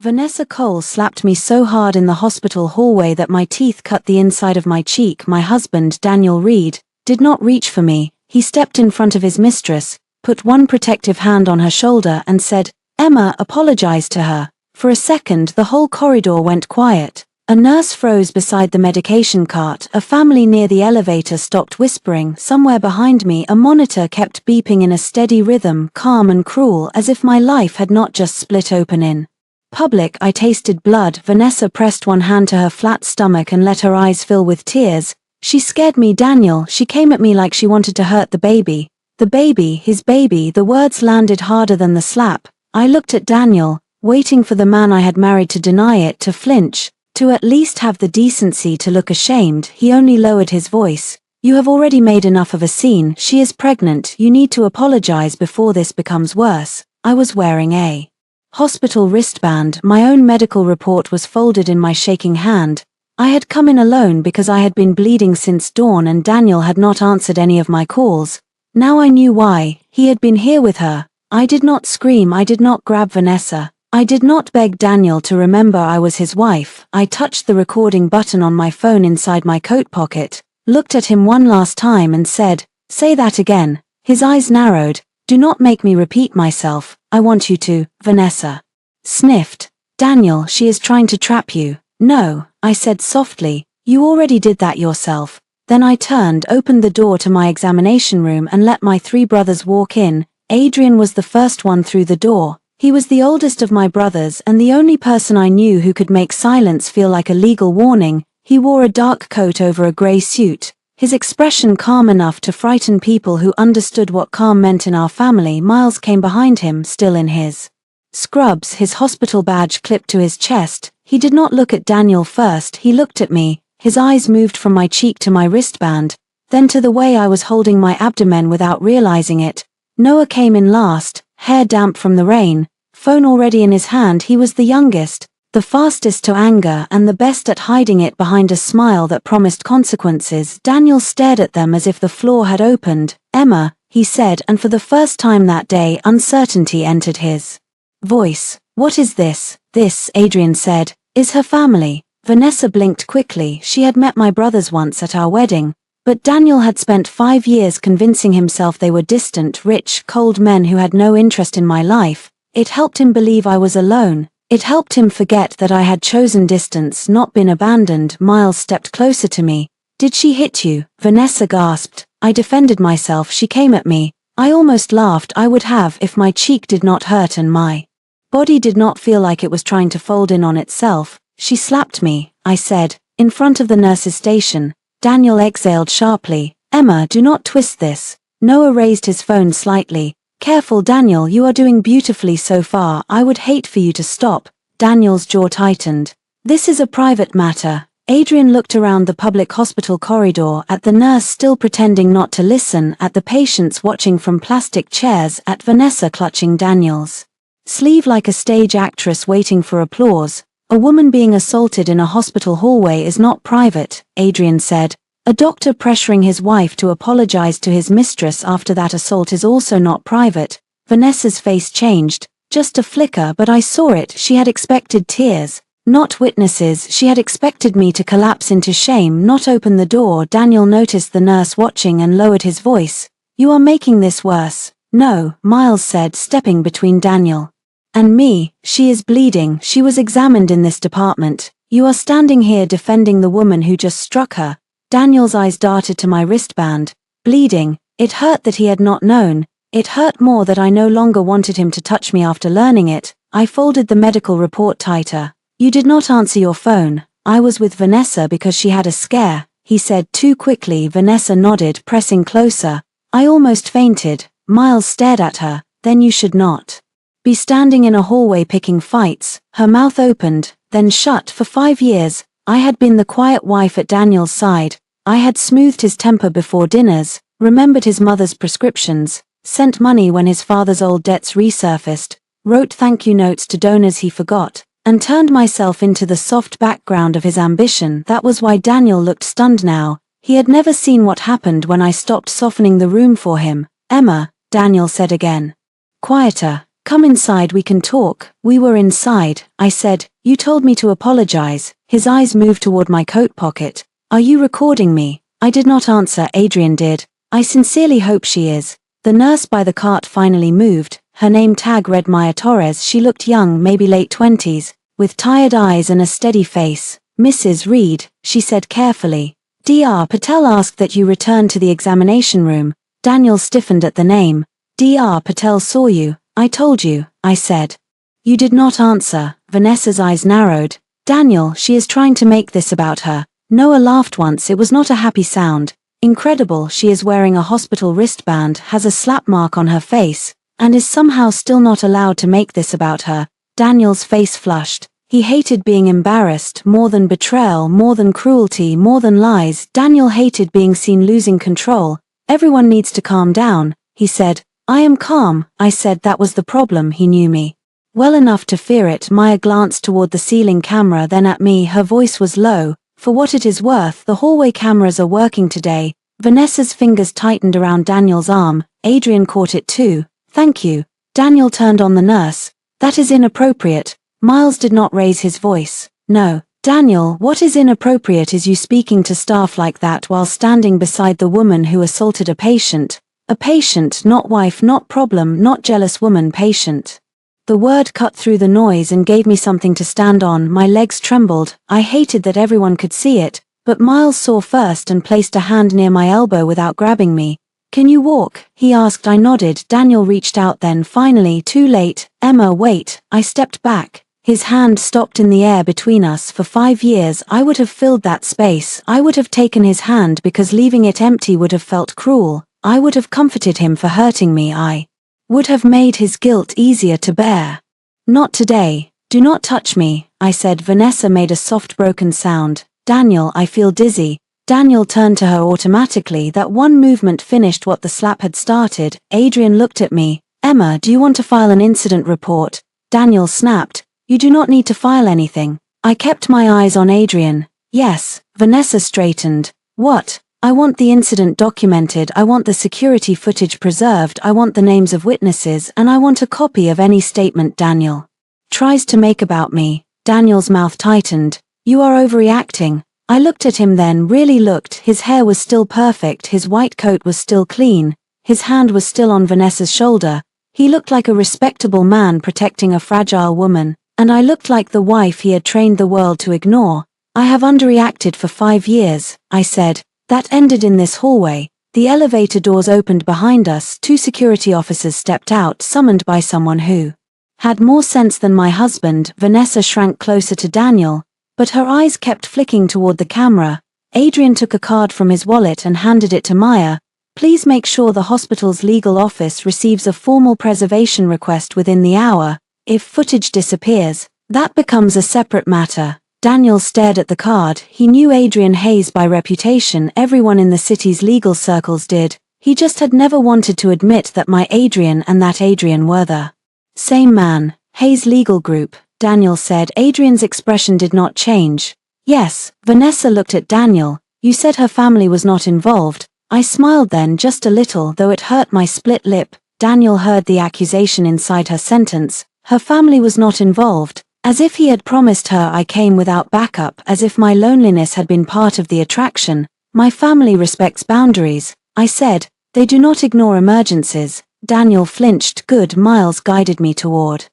Vanessa Cole slapped me so hard in the hospital hallway that my teeth cut the inside of my cheek. My husband, Daniel Reed, did not reach for me. He stepped in front of his mistress, put one protective hand on her shoulder and said, "Emma, apologize to her." For a second the whole corridor went quiet. A nurse froze beside the medication cart. A family near the elevator stopped whispering. Somewhere behind me a monitor kept beeping in a steady rhythm, calm and cruel, as if my life had not just split open in public. I tasted blood. Vanessa pressed one hand to her flat stomach and let her eyes fill with tears. "She scared me, Daniel. She came at me like she wanted to hurt the baby." The baby, his baby. The words landed harder than the slap. I looked at Daniel, waiting for the man I had married to deny it, to flinch, to at least have the decency to look ashamed. He only lowered his voice. "You have already made enough of a scene. She is pregnant. You need to apologize before this becomes worse." I was wearing a hospital wristband. My own medical report was folded in my shaking hand. I had come in alone because I had been bleeding since dawn and Daniel had not answered any of my calls. Now I knew why. He had been here with her. I did not scream. I did not grab Vanessa. I did not beg Daniel to remember I was his wife. I touched the recording button on my phone inside my coat pocket, looked at him one last time and said, "Say that again." His eyes narrowed. "Do not make me repeat myself. I want you to." Vanessa sniffed. "Daniel, she is trying to trap you." "No," I said softly. "You already did that yourself." Then I turned, opened the door to my examination room and let my 3 brothers walk in. Adrian was the first one through the door. He was the oldest of my brothers and the only person I knew who could make silence feel like a legal warning. He wore a dark coat over a gray suit, his expression calm enough to frighten people who understood what calm meant in our family. Miles came behind him, still in his scrubs, his hospital badge clipped to his chest. He did not look at Daniel first. He looked at me. His eyes moved from my cheek to my wristband, then to the way I was holding my abdomen without realizing it. Noah came in last, hair damp from the rain, phone already in his hand. He was the youngest, the fastest to anger and the best at hiding it behind a smile that promised consequences. Daniel stared at them as if the floor had opened. "Emma," he said, and for the first time that day uncertainty entered his voice. "What is this?" "This," Adrian said, "is her family." Vanessa blinked quickly. She had met my brothers once at our wedding, but Daniel had spent 5 years convincing himself they were distant, rich, cold men who had no interest in my life. It helped him believe I was alone. It helped him forget that I had chosen distance, not been abandoned. Miles stepped closer to me. "Did she hit you?" Vanessa gasped. I defended myself. "She came at me." I almost laughed. I would have if my cheek did not hurt and my body did not feel like it was trying to fold in on itself. "She slapped me," I said, "in front of the nurse's station." Daniel exhaled sharply. "Emma, do not twist this." Noah raised his phone slightly. "Careful, Daniel, you are doing beautifully so far. I would hate for you to stop." Daniel's jaw tightened. "This is a private matter." Adrian looked around the public hospital corridor, at the nurse still pretending not to listen, at the patients watching from plastic chairs, at Vanessa clutching Daniel's sleeve like a stage actress waiting for applause. "A woman being assaulted in a hospital hallway is not private," Adrian said. "A doctor pressuring his wife to apologize to his mistress after that assault is also not private." Vanessa's face changed, just a flicker, but I saw it. She had expected tears, not witnesses. She had expected me to collapse into shame, not open the door. Daniel noticed the nurse watching and lowered his voice. "You are making this worse." "No," Miles said, stepping between Daniel and me. "She is bleeding. She was examined in this department. You are standing here defending the woman who just struck her." Daniel's eyes darted to my wristband. Bleeding. It hurt that he had not known. It hurt more that I no longer wanted him to touch me after learning it. I folded the medical report tighter. "You did not answer your phone." "I was with Vanessa because she had a scare," he said too quickly. Vanessa nodded, pressing closer. I almost fainted. Miles stared at her. "Then you should not be standing in a hallway picking fights." Her mouth opened, then shut. For 5 years, I had been the quiet wife at Daniel's side. I had smoothed his temper before dinners, remembered his mother's prescriptions, sent money when his father's old debts resurfaced, wrote thank you notes to donors he forgot, and turned myself into the soft background of his ambition. That was why Daniel looked stunned now. He had never seen what happened when I stopped softening the room for him. "Emma," Daniel said again. Quieter, Come inside, we can talk. We were inside, I said. You told me to apologize. His eyes moved toward my coat pocket. Are you recording me? I did not answer. Adrian did. I sincerely hope she is. The nurse by the cart finally moved. Her name tag read Maya Torres. She looked young, maybe late 20s, with tired eyes and a steady face. Mrs. Reed, she said carefully. Dr. Patel asked that you return to the examination room. Daniel stiffened at the name. Dr. Patel saw you. I told you, I said. You did not answer. Vanessa's eyes narrowed. Daniel, she is trying to make this about her. Noah laughed once. It was not a happy sound. Incredible, she is wearing a hospital wristband, has a slap mark on her face, and is somehow still not allowed to make this about her. Daniel's face flushed. He hated being embarrassed, more than betrayal, more than cruelty, more than lies. Daniel hated being seen losing control. Everyone needs to calm down, he said. I am calm, I said. That was the problem. He knew me well enough to fear it. Maya glanced toward the ceiling camera, then at me. Her voice was low. For what it is worth, the hallway cameras are working today. Vanessa's fingers tightened around Daniel's arm. Adrian caught it too. Thank you. Daniel turned on the nurse. That is inappropriate. Miles did not raise his voice. No, Daniel, what is inappropriate is you speaking to staff like that while standing beside the woman who assaulted a patient. A patient, not wife, not problem, not jealous woman, patient. The word cut through the noise and gave me something to stand on. My legs trembled. I hated that everyone could see it, but Miles saw first and placed a hand near my elbow without grabbing me. Can you walk? He asked. I nodded. Daniel reached out then. Finally, too late. Emma, wait. I stepped back. His hand stopped in the air between us. For 5 years, I would have filled that space. I would have taken his hand because leaving it empty would have felt cruel. I would have comforted him for hurting me. I would have made his guilt easier to bear. Not today. Do not touch me, I said. Vanessa made a soft broken sound. Daniel, I feel dizzy. Daniel turned to her automatically. That one movement finished what the slap had started. Adrian looked at me. Emma, do you want to file an incident report? Daniel snapped. You do not need to file anything. I kept my eyes on Adrian. Yes. Vanessa straightened. What? I want the incident documented. I want the security footage preserved. I want the names of witnesses, and I want a copy of any statement Daniel tries to make about me. Daniel's mouth tightened. You are overreacting. I looked at him then, really looked. His hair was still perfect. His white coat was still clean. His hand was still on Vanessa's shoulder. He looked like a respectable man protecting a fragile woman, and I looked like the wife he had trained the world to ignore. I have underreacted for 5 years, I said. That ended in this hallway. The elevator doors opened behind us. 2 security officers stepped out, summoned by someone who had more sense than my husband. Vanessa shrank closer to Daniel, but her eyes kept flicking toward the camera. Adrian took a card from his wallet and handed it to Maya. Please make sure the hospital's legal office receives a formal preservation request within the hour. If footage disappears, that becomes a separate matter. Daniel stared at the card. He knew Adrian Hayes by reputation. Everyone in the city's legal circles did. He just had never wanted to admit that my Adrian and that Adrian were the same man. Hayes Legal Group, Daniel said. Adrian's expression did not change. Yes. Vanessa looked at Daniel. You said her family was not involved. I smiled then, just a little, though it hurt my split lip. Daniel heard the accusation inside her sentence. Her family was not involved. As if he had promised her I came without backup, as if my loneliness had been part of the attraction. My family respects boundaries, I said. They do not ignore emergencies. Daniel flinched. Good. Miles guided me toward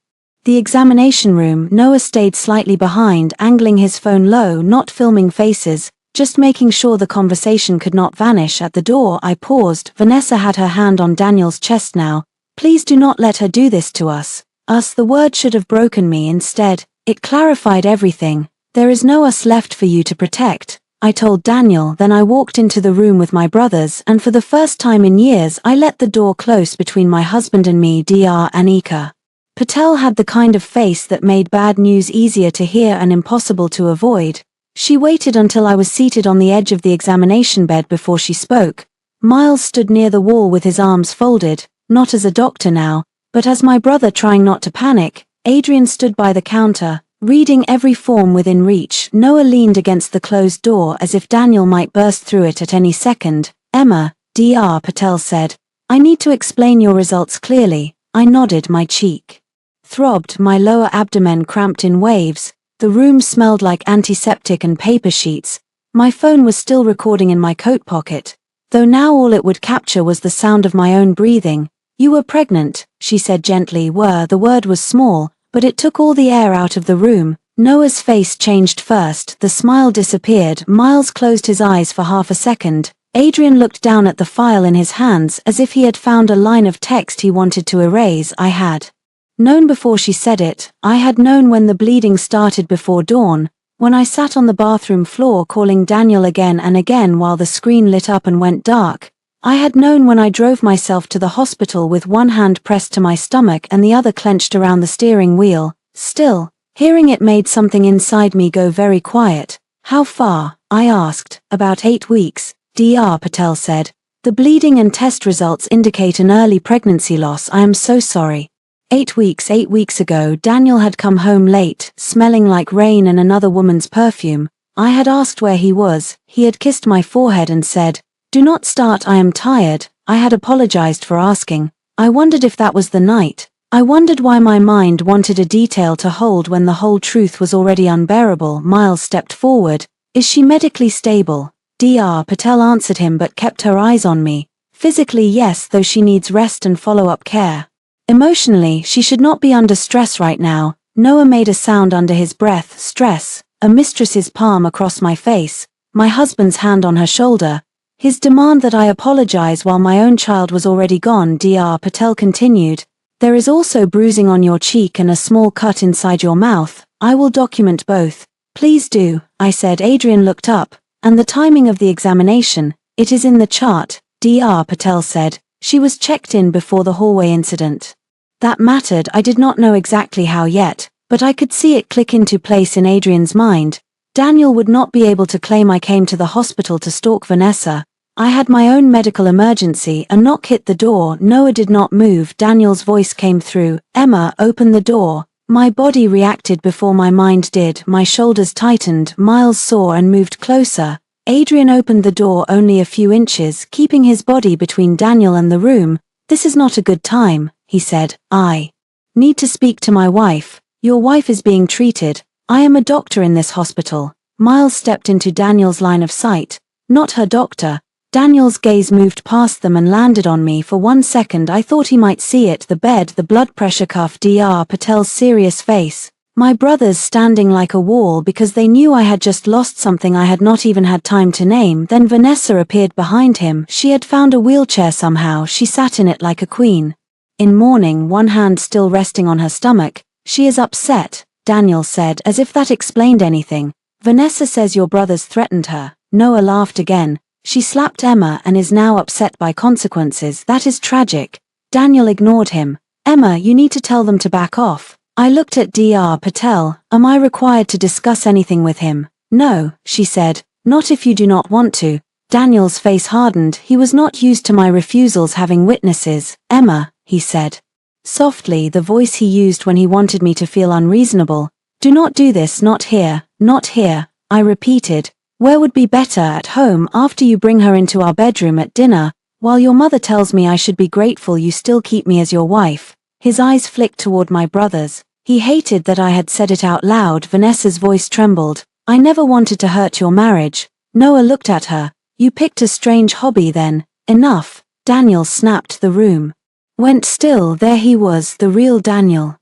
the examination room. Noah stayed slightly behind, angling his phone low, not filming faces, just making sure the conversation could not vanish. At the door, I paused. Vanessa had her hand on Daniel's chest now. Please do not let her do this to us. Us, the word should have broken me. Instead, it clarified everything. There is no us left for you to protect, I told Daniel. Then I walked into the room with my brothers, and for the first time in years I let the door close between my husband and me. Dr. Anika Patel had the kind of face that made bad news easier to hear and impossible to avoid. She waited until I was seated on the edge of the examination bed before she spoke. Miles stood near the wall with his arms folded, not as a doctor now, but as my brother, trying not to panic. Adrian stood by the counter, reading every form within reach. Noah leaned against the closed door as if Daniel might burst through it at any second. Emma, Dr. Patel said, I need to explain your results clearly. I nodded, my cheek throbbed, my lower abdomen cramped in waves, the room smelled like antiseptic and paper sheets. My phone was still recording in my coat pocket, though now all it would capture was the sound of my own breathing. "You were pregnant," she said gently. The word was small, but it took all the air out of the room. Noah's face changed first, the smile disappeared. Miles closed his eyes for half a second. Adrian looked down at the file in his hands as if he had found a line of text he wanted to erase. I had known before she said it. I had known when the bleeding started before dawn, when I sat on the bathroom floor calling Daniel again and again while the screen lit up and went dark. I had known when I drove myself to the hospital with one hand pressed to my stomach and the other clenched around the steering wheel. Still, hearing it made something inside me go very quiet. "How far?" I asked. "About 8 weeks, Dr. Patel said. "The bleeding and test results indicate an early pregnancy loss. I am so sorry." 8 weeks. 8 weeks ago, Daniel had come home late, smelling like rain and another woman's perfume. I had asked where he was. He had kissed my forehead and said, "Do not start, I am tired." I had apologized for asking. I wondered if that was the night. I wondered why my mind wanted a detail to hold when the whole truth was already unbearable. Miles stepped forward. "Is she medically stable?" Dr. Patel answered him but kept her eyes on me. "Physically, yes, though she needs rest and follow-up care. Emotionally, she should not be under stress right now." Noah made a sound under his breath. "Stress." A mistress's palm across my face, my husband's hand on her shoulder. His demand that I apologize while my own child was already gone. Dr. Patel continued, "There is also bruising on your cheek and a small cut inside your mouth. I will document both." "Please do," I said. Adrian looked up. "And the timing of the examination, it is in the chart," Dr. Patel said. "She was checked in before the hallway incident." That mattered. I did not know exactly how yet, but I could see it click into place in Adrian's mind. Daniel would not be able to claim I came to the hospital to stalk Vanessa. I had my own medical emergency. A knock hit the door. Noah did not move. Daniel's voice came through. "Emma, open the door." My body reacted before my mind did. My shoulders tightened. Miles saw and moved closer. Adrian opened the door only a few inches, keeping his body between Daniel and the room. "This is not a good time," he said. "I need to speak to my wife." "Your wife is being treated. I am a doctor in this hospital." Miles stepped into Daniel's line of sight. "Not her doctor." Daniel's gaze moved past them and landed on me. For 1 second I thought he might see it, the bed, the blood pressure cuff, Dr. Patel's serious face. My brothers standing like a wall because they knew I had just lost something I had not even had time to name. Then Vanessa appeared behind him. She had found a wheelchair somehow. She sat in it like a queen. In mourning, one hand still resting on her stomach. "She is upset," Daniel said, as if that explained anything. "Vanessa says your brothers threatened her." Noah laughed again. "She slapped Emma and is now upset by consequences. That is tragic." Daniel ignored him. "Emma, you need to tell them to back off." I looked at Dr. Patel. "Am I required to discuss anything with him?" "No," she said. "Not if you do not want to." Daniel's face hardened. He was not used to my refusals having witnesses. "Emma," he said softly, the voice he used when he wanted me to feel unreasonable. "Do not do this. Not here. Not here." I repeated. "Where would be better? At home, after you bring her into our bedroom at dinner, while your mother tells me I should be grateful you still keep me as your wife." His eyes flicked toward my brothers. He hated that I had said it out loud. Vanessa's voice trembled. "I never wanted to hurt your marriage." Noah looked at her. "You picked a strange hobby then." "Enough." Daniel snapped. The room went still. There he was, the real Daniel.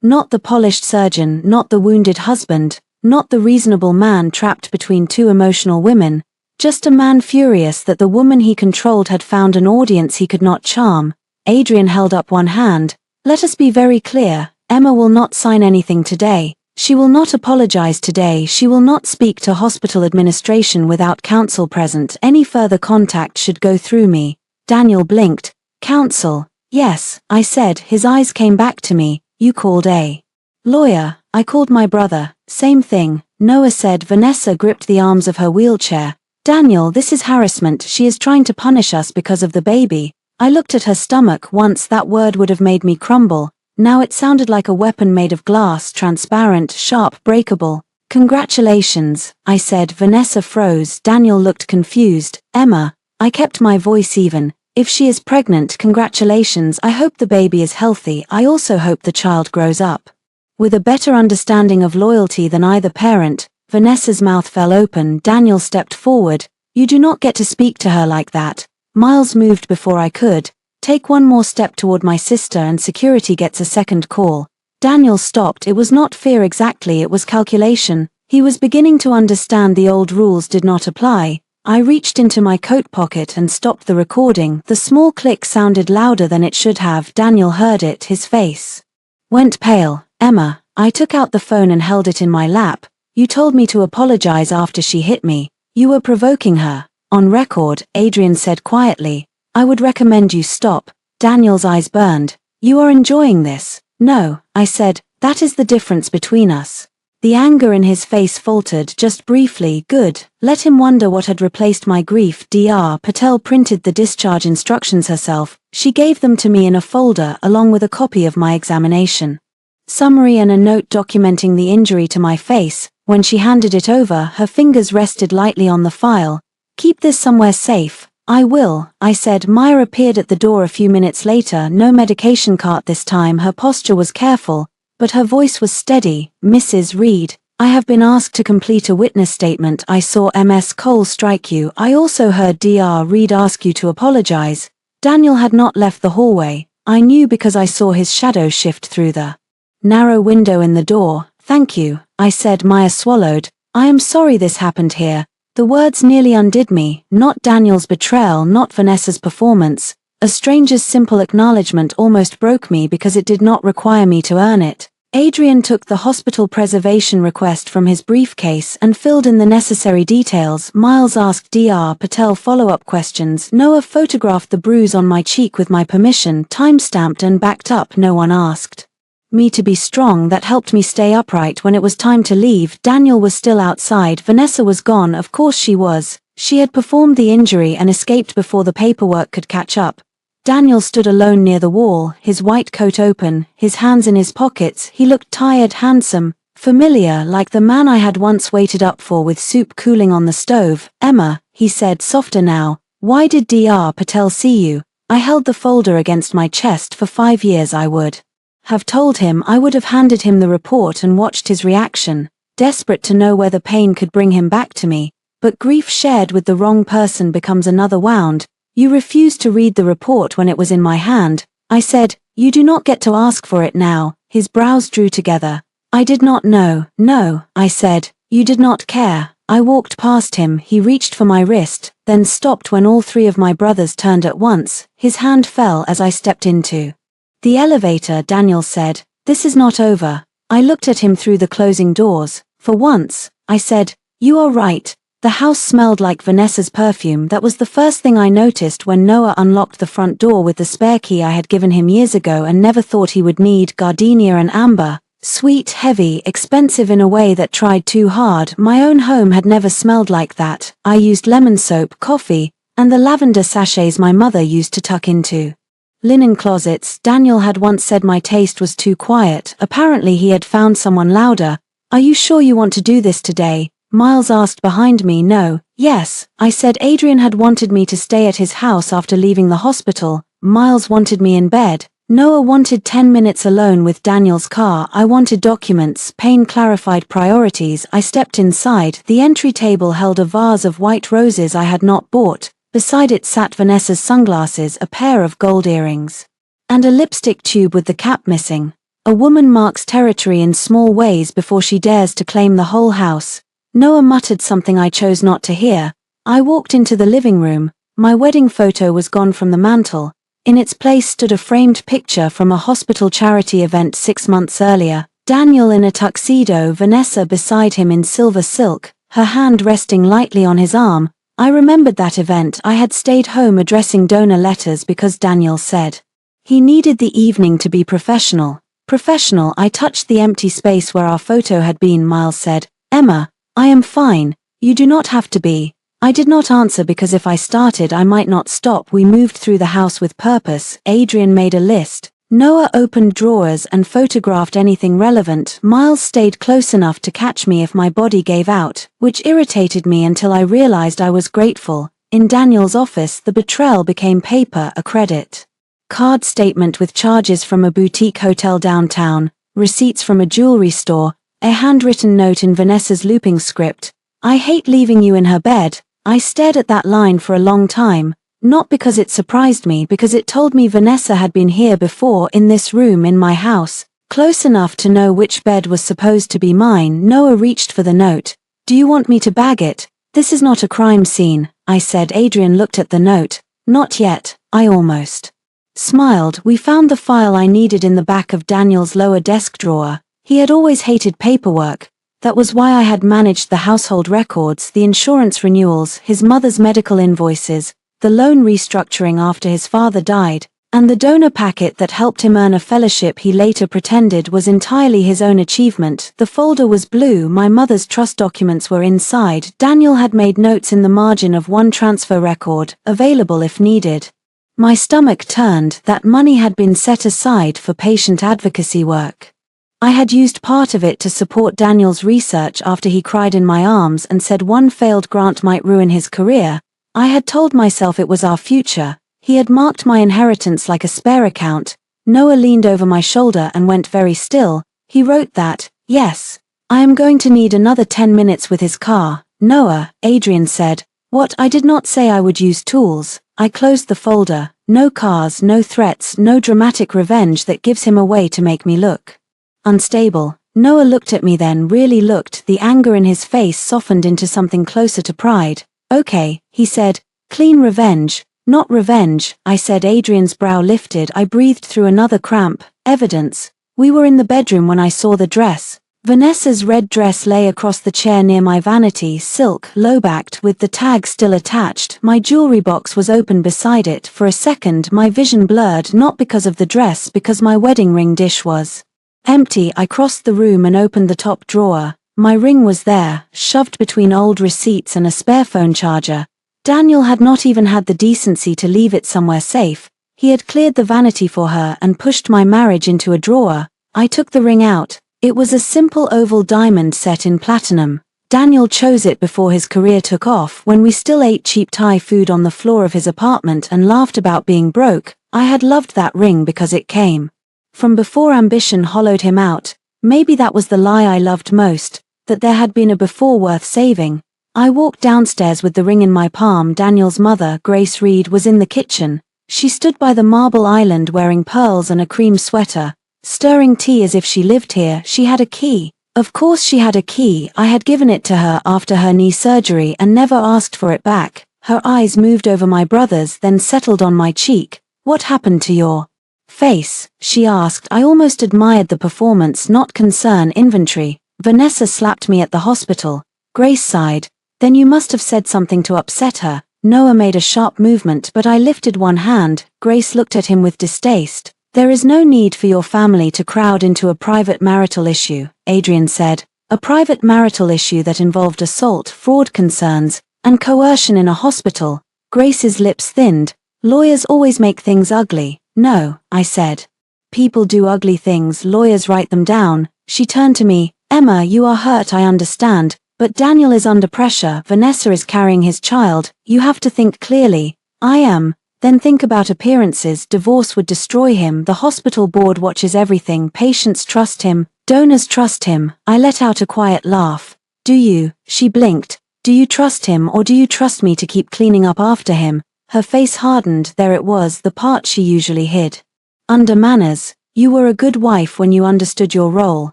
Not the polished surgeon, not the wounded husband, not the reasonable man trapped between two emotional women, just a man furious that the woman he controlled had found an audience he could not charm. Adrian held up one hand. "Let us be very clear, Emma will not sign anything today. She will not apologize today. She will not speak to hospital administration without counsel present. Any further contact should go through me." Daniel blinked. "Counsel?" "Yes," I said. His eyes came back to me. "You called a lawyer." "I called my brother." "Same thing." Noah said. Vanessa gripped the arms of her wheelchair. "Daniel, this is harassment. She is trying to punish us because of the baby." I looked at her stomach. Once that word would have made me crumble. Now it sounded like a weapon made of glass, transparent, sharp, breakable. "Congratulations," I said. Vanessa froze. Daniel looked confused. "Emma." I kept my voice even. If she is pregnant, congratulations, I hope the baby is healthy, I also hope the child grows up with a better understanding of loyalty than either parent. Vanessa's mouth fell open. Daniel stepped forward. You do not get to speak to her like that. Miles moved before I could. Take one more step toward my sister and security gets a second call. Daniel stopped. It was not fear exactly, it was calculation. He was beginning to understand the old rules did not apply. I reached into my coat pocket and stopped the recording. The small click sounded louder than it should have. Daniel heard it. His face went pale. Emma, I took out the phone and held it in my lap. You told me to apologize after she hit me. You were provoking her. On record, Adrian said quietly. I would recommend you stop. Daniel's eyes burned. You are enjoying this. No, I said, that is the difference between us. The anger in his face faltered just briefly. Good. Let him wonder what had replaced my grief. Dr. Patel printed the discharge instructions herself. She gave them to me in a folder along with a copy of my examination summary and a note documenting the injury to my face. When she handed it over, her fingers rested lightly on the file. Keep this somewhere safe. I will, I said. Maya appeared at the door a few minutes later. No medication cart this time. Her posture was careful, but her voice was steady. Mrs. Reed, I have been asked to complete a witness statement. I saw Ms. Cole strike you. I also heard Dr. Reed ask you to apologize. Daniel had not left the hallway. I knew because I saw his shadow shift through the narrow window in the door. Thank you, I said. Maya swallowed. I am sorry this happened here. The words nearly undid me. Not Daniel's betrayal, not Vanessa's performance. A stranger's simple acknowledgement almost broke me because it did not require me to earn it. Adrian took the hospital preservation request from his briefcase and filled in the necessary details. Miles asked Dr. Patel follow-up questions. Noah photographed the bruise on my cheek with my permission, time-stamped and backed up. No one asked me to be strong. That helped me stay upright when it was time to leave. Daniel was still outside. Vanessa was gone. Of course she was. She had performed the injury and escaped before the paperwork could catch up. Daniel stood alone near the wall, his white coat open, his hands in his pockets. He looked tired, handsome, familiar, like the man I had once waited up for with soup cooling on the stove. Emma, he said, softer now. Why did Dr. Patel see you? I held the folder against my chest. For 5 years I would have told him. I would have handed him the report and watched his reaction, desperate to know whether pain could bring him back to me. But grief shared with the wrong person becomes another wound. You refused to read the report when it was in my hand. I said, you do not get to ask for it now. His brows drew together. I did not know. No, I said, you did not care. I walked past him. He reached for my wrist, then stopped when all 3 of my brothers turned at once. His hand fell as I stepped into the elevator. Daniel said, this is not over. I looked at him through the closing doors. For once, I said, you are right. The house smelled like Vanessa's perfume. That was the first thing I noticed when Noah unlocked the front door with the spare key I had given him years ago and never thought he would need. Gardenia and amber. Sweet, heavy, expensive in a way that tried too hard. My own home had never smelled like that. I used lemon soap, coffee, and the lavender sachets my mother used to tuck into linen closets. Daniel had once said my taste was too quiet. Apparently he had found someone louder. Are you sure you want to do this today? Miles asked behind me. No. Yes, I said. Adrian had wanted me to stay at his house after leaving the hospital. Miles wanted me in bed. Noah wanted 10 minutes alone with Daniel's car. I wanted documents. Pain clarified priorities. I stepped inside. The entry table held a vase of white roses I had not bought. Beside it sat Vanessa's sunglasses, a pair of gold earrings, and a lipstick tube with the cap missing. A woman marks territory in small ways before she dares to claim the whole house. Noah muttered something I chose not to hear. I walked into the living room. My wedding photo was gone from the mantel. In its place stood a framed picture from a hospital charity event 6 months earlier. Daniel in a tuxedo, Vanessa beside him in silver silk, her hand resting lightly on his arm. I remembered that event. I had stayed home addressing donor letters because Daniel said he needed the evening to be professional. Professional. I touched the empty space where our photo had been. Miles said, Emma, I am fine. You do not have to be. I did not answer because if I started I might not stop. We moved through the house with purpose. Adrian made a list. Noah opened drawers and photographed anything relevant. Miles stayed close enough to catch me if my body gave out, which irritated me until I realized I was grateful. In Daniel's office, the betrayal became paper, a credit card statement with charges from a boutique hotel downtown, receipts from a jewelry store, a handwritten note in Vanessa's looping script. "I hate leaving you in her bed." I stared at that line for a long time, not because it surprised me, because it told me Vanessa had been here before, in this room in my house, close enough to know which bed was supposed to be mine. Noah reached for the note. "Do you want me to bag it? This is not a crime scene," I said. Adrian looked at the note. "Not yet." I almost smiled. "We found the file I needed in the back of Daniel's lower desk drawer." He had always hated paperwork. That was why I had managed the household records, the insurance renewals, his mother's medical invoices, the loan restructuring after his father died, and the donor packet that helped him earn a fellowship he later pretended was entirely his own achievement. The folder was blue, my mother's trust documents were inside. Daniel had made notes in the margin of one transfer record, available if needed. My stomach turned. That money had been set aside for patient advocacy work. I had used part of it to support Daniel's research after he cried in my arms and said one failed grant might ruin his career. I had told myself it was our future. He had marked my inheritance like a spare account. Noah leaned over my shoulder and went very still. "He wrote that." "Yes. I am going to need another 10 minutes with his car." "Noah," Adrian said. "What?" I did not say I would use tools. I closed the folder. No cars, no threats, no dramatic revenge that gives him a way to make me look unstable. Noah looked at me, then really looked. The anger in his face softened into something closer to pride. "Okay," he said. "Clean revenge." "Not revenge," I said. Adrian's brow lifted. I breathed through another cramp. "Evidence." We were in the bedroom when I saw the dress. Vanessa's red dress lay across the chair near my vanity, silk, low-backed, with the tag still attached. My jewelry box was open beside it. For a second my vision blurred, not because of the dress, because my wedding ring dish was empty. I crossed the room and opened the top drawer. My ring was there, shoved between old receipts and a spare phone charger. Daniel had not even had the decency to leave it somewhere safe. He had cleared the vanity for her and pushed my marriage into a drawer. I took the ring out. It was a simple oval diamond set in platinum. Daniel chose it before his career took off, when we still ate cheap Thai food on the floor of his apartment and laughed about being broke. I had loved that ring because it came from before ambition hollowed him out. Maybe that was the lie I loved most, that there had been a before worth saving. I walked downstairs with the ring in my palm. Daniel's mother, Grace Reed, was in the kitchen. She stood by the marble island wearing pearls and a cream sweater, stirring tea as if she lived here. She had a key. Of course she had a key. I had given it to her after her knee surgery and never asked for it back. Her eyes moved over my brother's, then settled on my cheek. "What happened to your face?" she asked. I almost admired the performance, not concern. "Inventory. Vanessa slapped me at the hospital." Grace sighed. "Then you must have said something to upset her." Noah made a sharp movement, but I lifted one hand. Grace looked at him with distaste. "There is no need for your family to crowd into a private marital issue," Adrian said. "A private marital issue that involved assault, fraud concerns, and coercion in a hospital." Grace's lips thinned. "Lawyers always make things ugly." "No," I said. "People do ugly things, lawyers write them down." She turned to me. "Emma, you are hurt, I understand, but Daniel is under pressure. Vanessa is carrying his child. You have to think clearly." "I am." "Then think about appearances. Divorce would destroy him. The hospital board watches everything. Patients trust him. Donors trust him." I let out a quiet laugh. "Do you?" She blinked. "Do you trust him, or do you trust me to keep cleaning up after him?" Her face hardened. There it was, the part she usually hid under manners. "You were a good wife when you understood your role."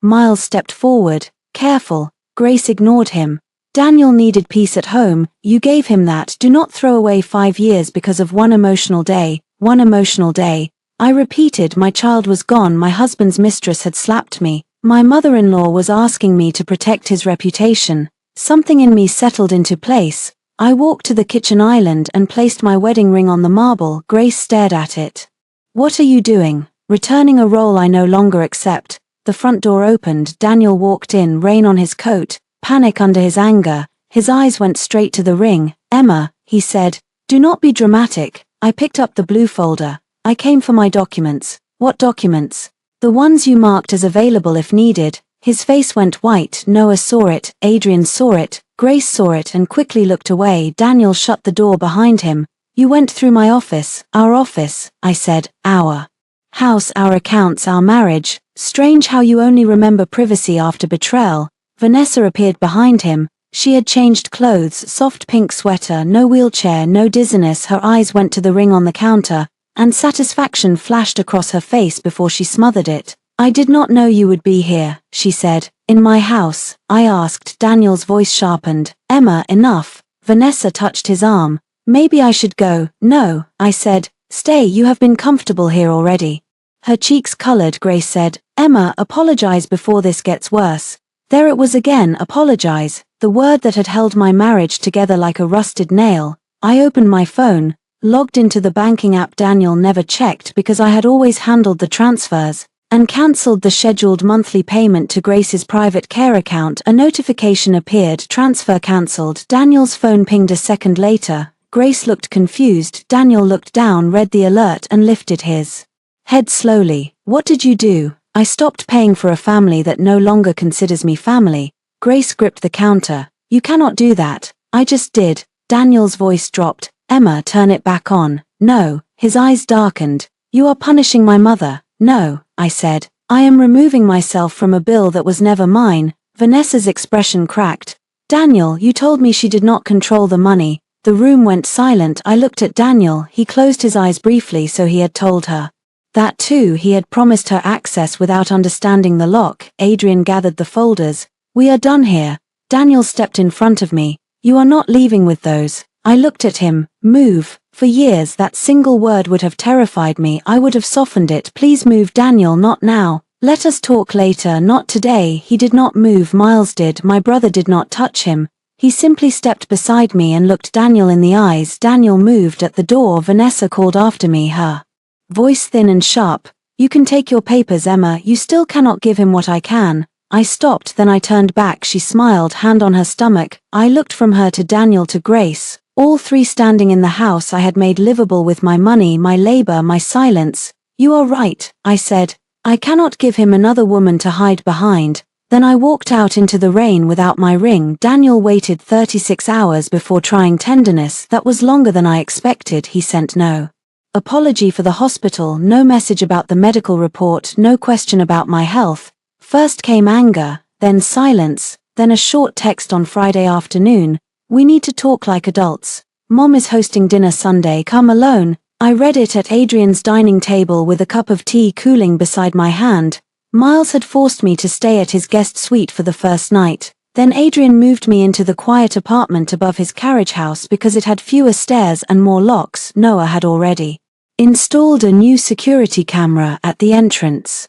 Miles stepped forward. "Careful." Grace ignored him. "Daniel needed peace at home. You gave him that. Do not throw away 5 years because of one emotional day." "One emotional day." I repeated. My child was gone. My husband's mistress had slapped me. My mother-in-law was asking me to protect his reputation. Something in me settled into place. I walked to the kitchen island and placed my wedding ring on the marble. Grace stared at it. "What are you doing?" "Returning a role I no longer accept." The front door opened. Daniel walked in, rain on his coat, panic under his anger. His eyes went straight to the ring. "Emma," he said, "do not be dramatic." I picked up the blue folder. "I came for my documents." "What documents?" "The ones you marked as available if needed." His face went white. Noah saw it, Adrian saw it, Grace saw it and quickly looked away. Daniel shut the door behind him. "You went through my office." "Our office," I said. "Our house, our accounts, our marriage. Strange how you only remember privacy after betrayal." Vanessa appeared behind him. She had changed clothes, soft pink sweater, no wheelchair, no dizziness. Her eyes went to the ring on the counter, and satisfaction flashed across her face before she smothered it. "I did not know you would be here," she said. "In my house?" I asked. Daniel's voice sharpened. "Emma, enough." Vanessa touched his arm. "Maybe I should go." "No," I said. "Stay, you have been comfortable here already." Her cheeks colored. Grace said, "Emma, apologize before this gets worse." There it was again, apologize, the word that had held my marriage together like a rusted nail. I opened my phone, logged into the banking app Daniel never checked because I had always handled the transfers, and cancelled the scheduled monthly payment to Grace's private care account. A notification appeared, transfer cancelled. Daniel's phone pinged a second later. Grace looked confused. Daniel looked down, read the alert and lifted his head slowly. "What did you do?" "I stopped paying for a family that no longer considers me family." Grace gripped the counter. "You cannot do that." "I just did." Daniel's voice dropped. "Emma, turn it back on." "No." His eyes darkened. "You are punishing my mother." "No," I said. "I am removing myself from a bill that was never mine." Vanessa's expression cracked. "Daniel, you told me she did not control the money." The room went silent. I looked at Daniel. He closed his eyes briefly. So he had told her that too. He had promised her access without understanding the lock. Adrian gathered the folders. "We are done here." Daniel stepped in front of me. "You are not leaving with those." I looked at him. "Move." For years that single word would have terrified me. I would have softened it. "Please move." "Daniel, not now. Let us talk later." "Not today." He did not move. Miles did. My brother did not touch him. He simply stepped beside me and looked Daniel in the eyes. Daniel moved. At the door, Vanessa called after me, her voice thin and sharp. "You can take your papers, Emma. You still cannot give him what I can." I stopped, then I turned back. She smiled, hand on her stomach. I looked from her to Daniel to Grace. All three standing in the house I had made livable with my money, my labor, my silence. "You are right," I said. "I cannot give him another woman to hide behind." Then I walked out into the rain without my ring. Daniel waited 36 hours before trying tenderness. That was longer than I expected. He sent no apology for the hospital, no message about the medical report, no question about my health. First came anger, then silence, then a short text on Friday afternoon. "We need to talk like adults. Mom is hosting dinner Sunday. Come alone." I read it at Adrian's dining table with a cup of tea cooling beside my hand. Miles had forced me to stay at his guest suite for the first night. Then Adrian moved me into the quiet apartment above his carriage house because it had fewer stairs and more locks. Noah had already installed a new security camera at the entrance.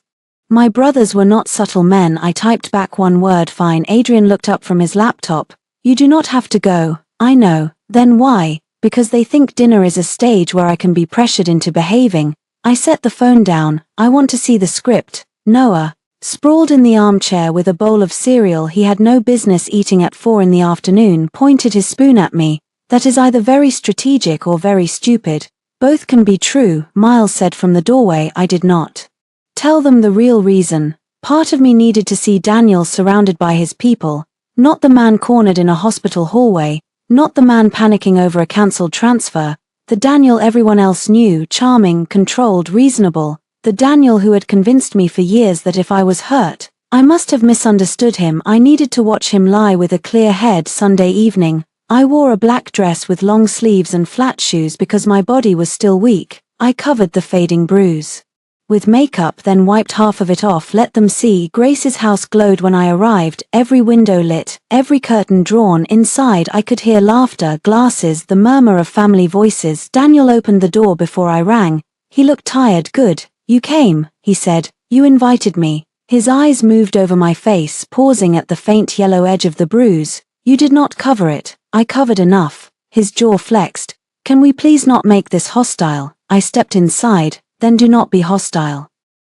My brothers were not subtle men. I typed back one word, "Fine." Adrian looked up from his laptop. "You do not have to go." "I know." "Then why?" "Because they think dinner is a stage where I can be pressured into behaving." I set the phone down. "I want to see the script." Noah, sprawled in the armchair with a bowl of cereal he had no business eating at 4 in the afternoon, pointed his spoon at me. "That is either very strategic or very stupid. Both can be true," Miles said from the doorway. I did not tell them the real reason. Part of me needed to see Daniel surrounded by his people, not the man cornered in a hospital hallway, not the man panicking over a cancelled transfer, the Daniel everyone else knew, charming, controlled, reasonable. The Daniel who had convinced me for years that if I was hurt, I must have misunderstood him. I needed to watch him lie with a clear head. Sunday evening, I wore a black dress with long sleeves and flat shoes because my body was still weak. I covered the fading bruise with makeup, then wiped half of it off. Let them see. Grace's house glowed when I arrived, every window lit, every curtain drawn. Inside I could hear laughter, glasses, the murmur of family voices. Daniel opened the door before I rang. He looked tired. "Good. You came," he said. "You invited me." His eyes moved over my face, pausing at the faint yellow edge of the bruise. "You did not cover it." "I covered enough." His jaw flexed. "Can we please not make this hostile?" I stepped inside. "Then do not be hostile."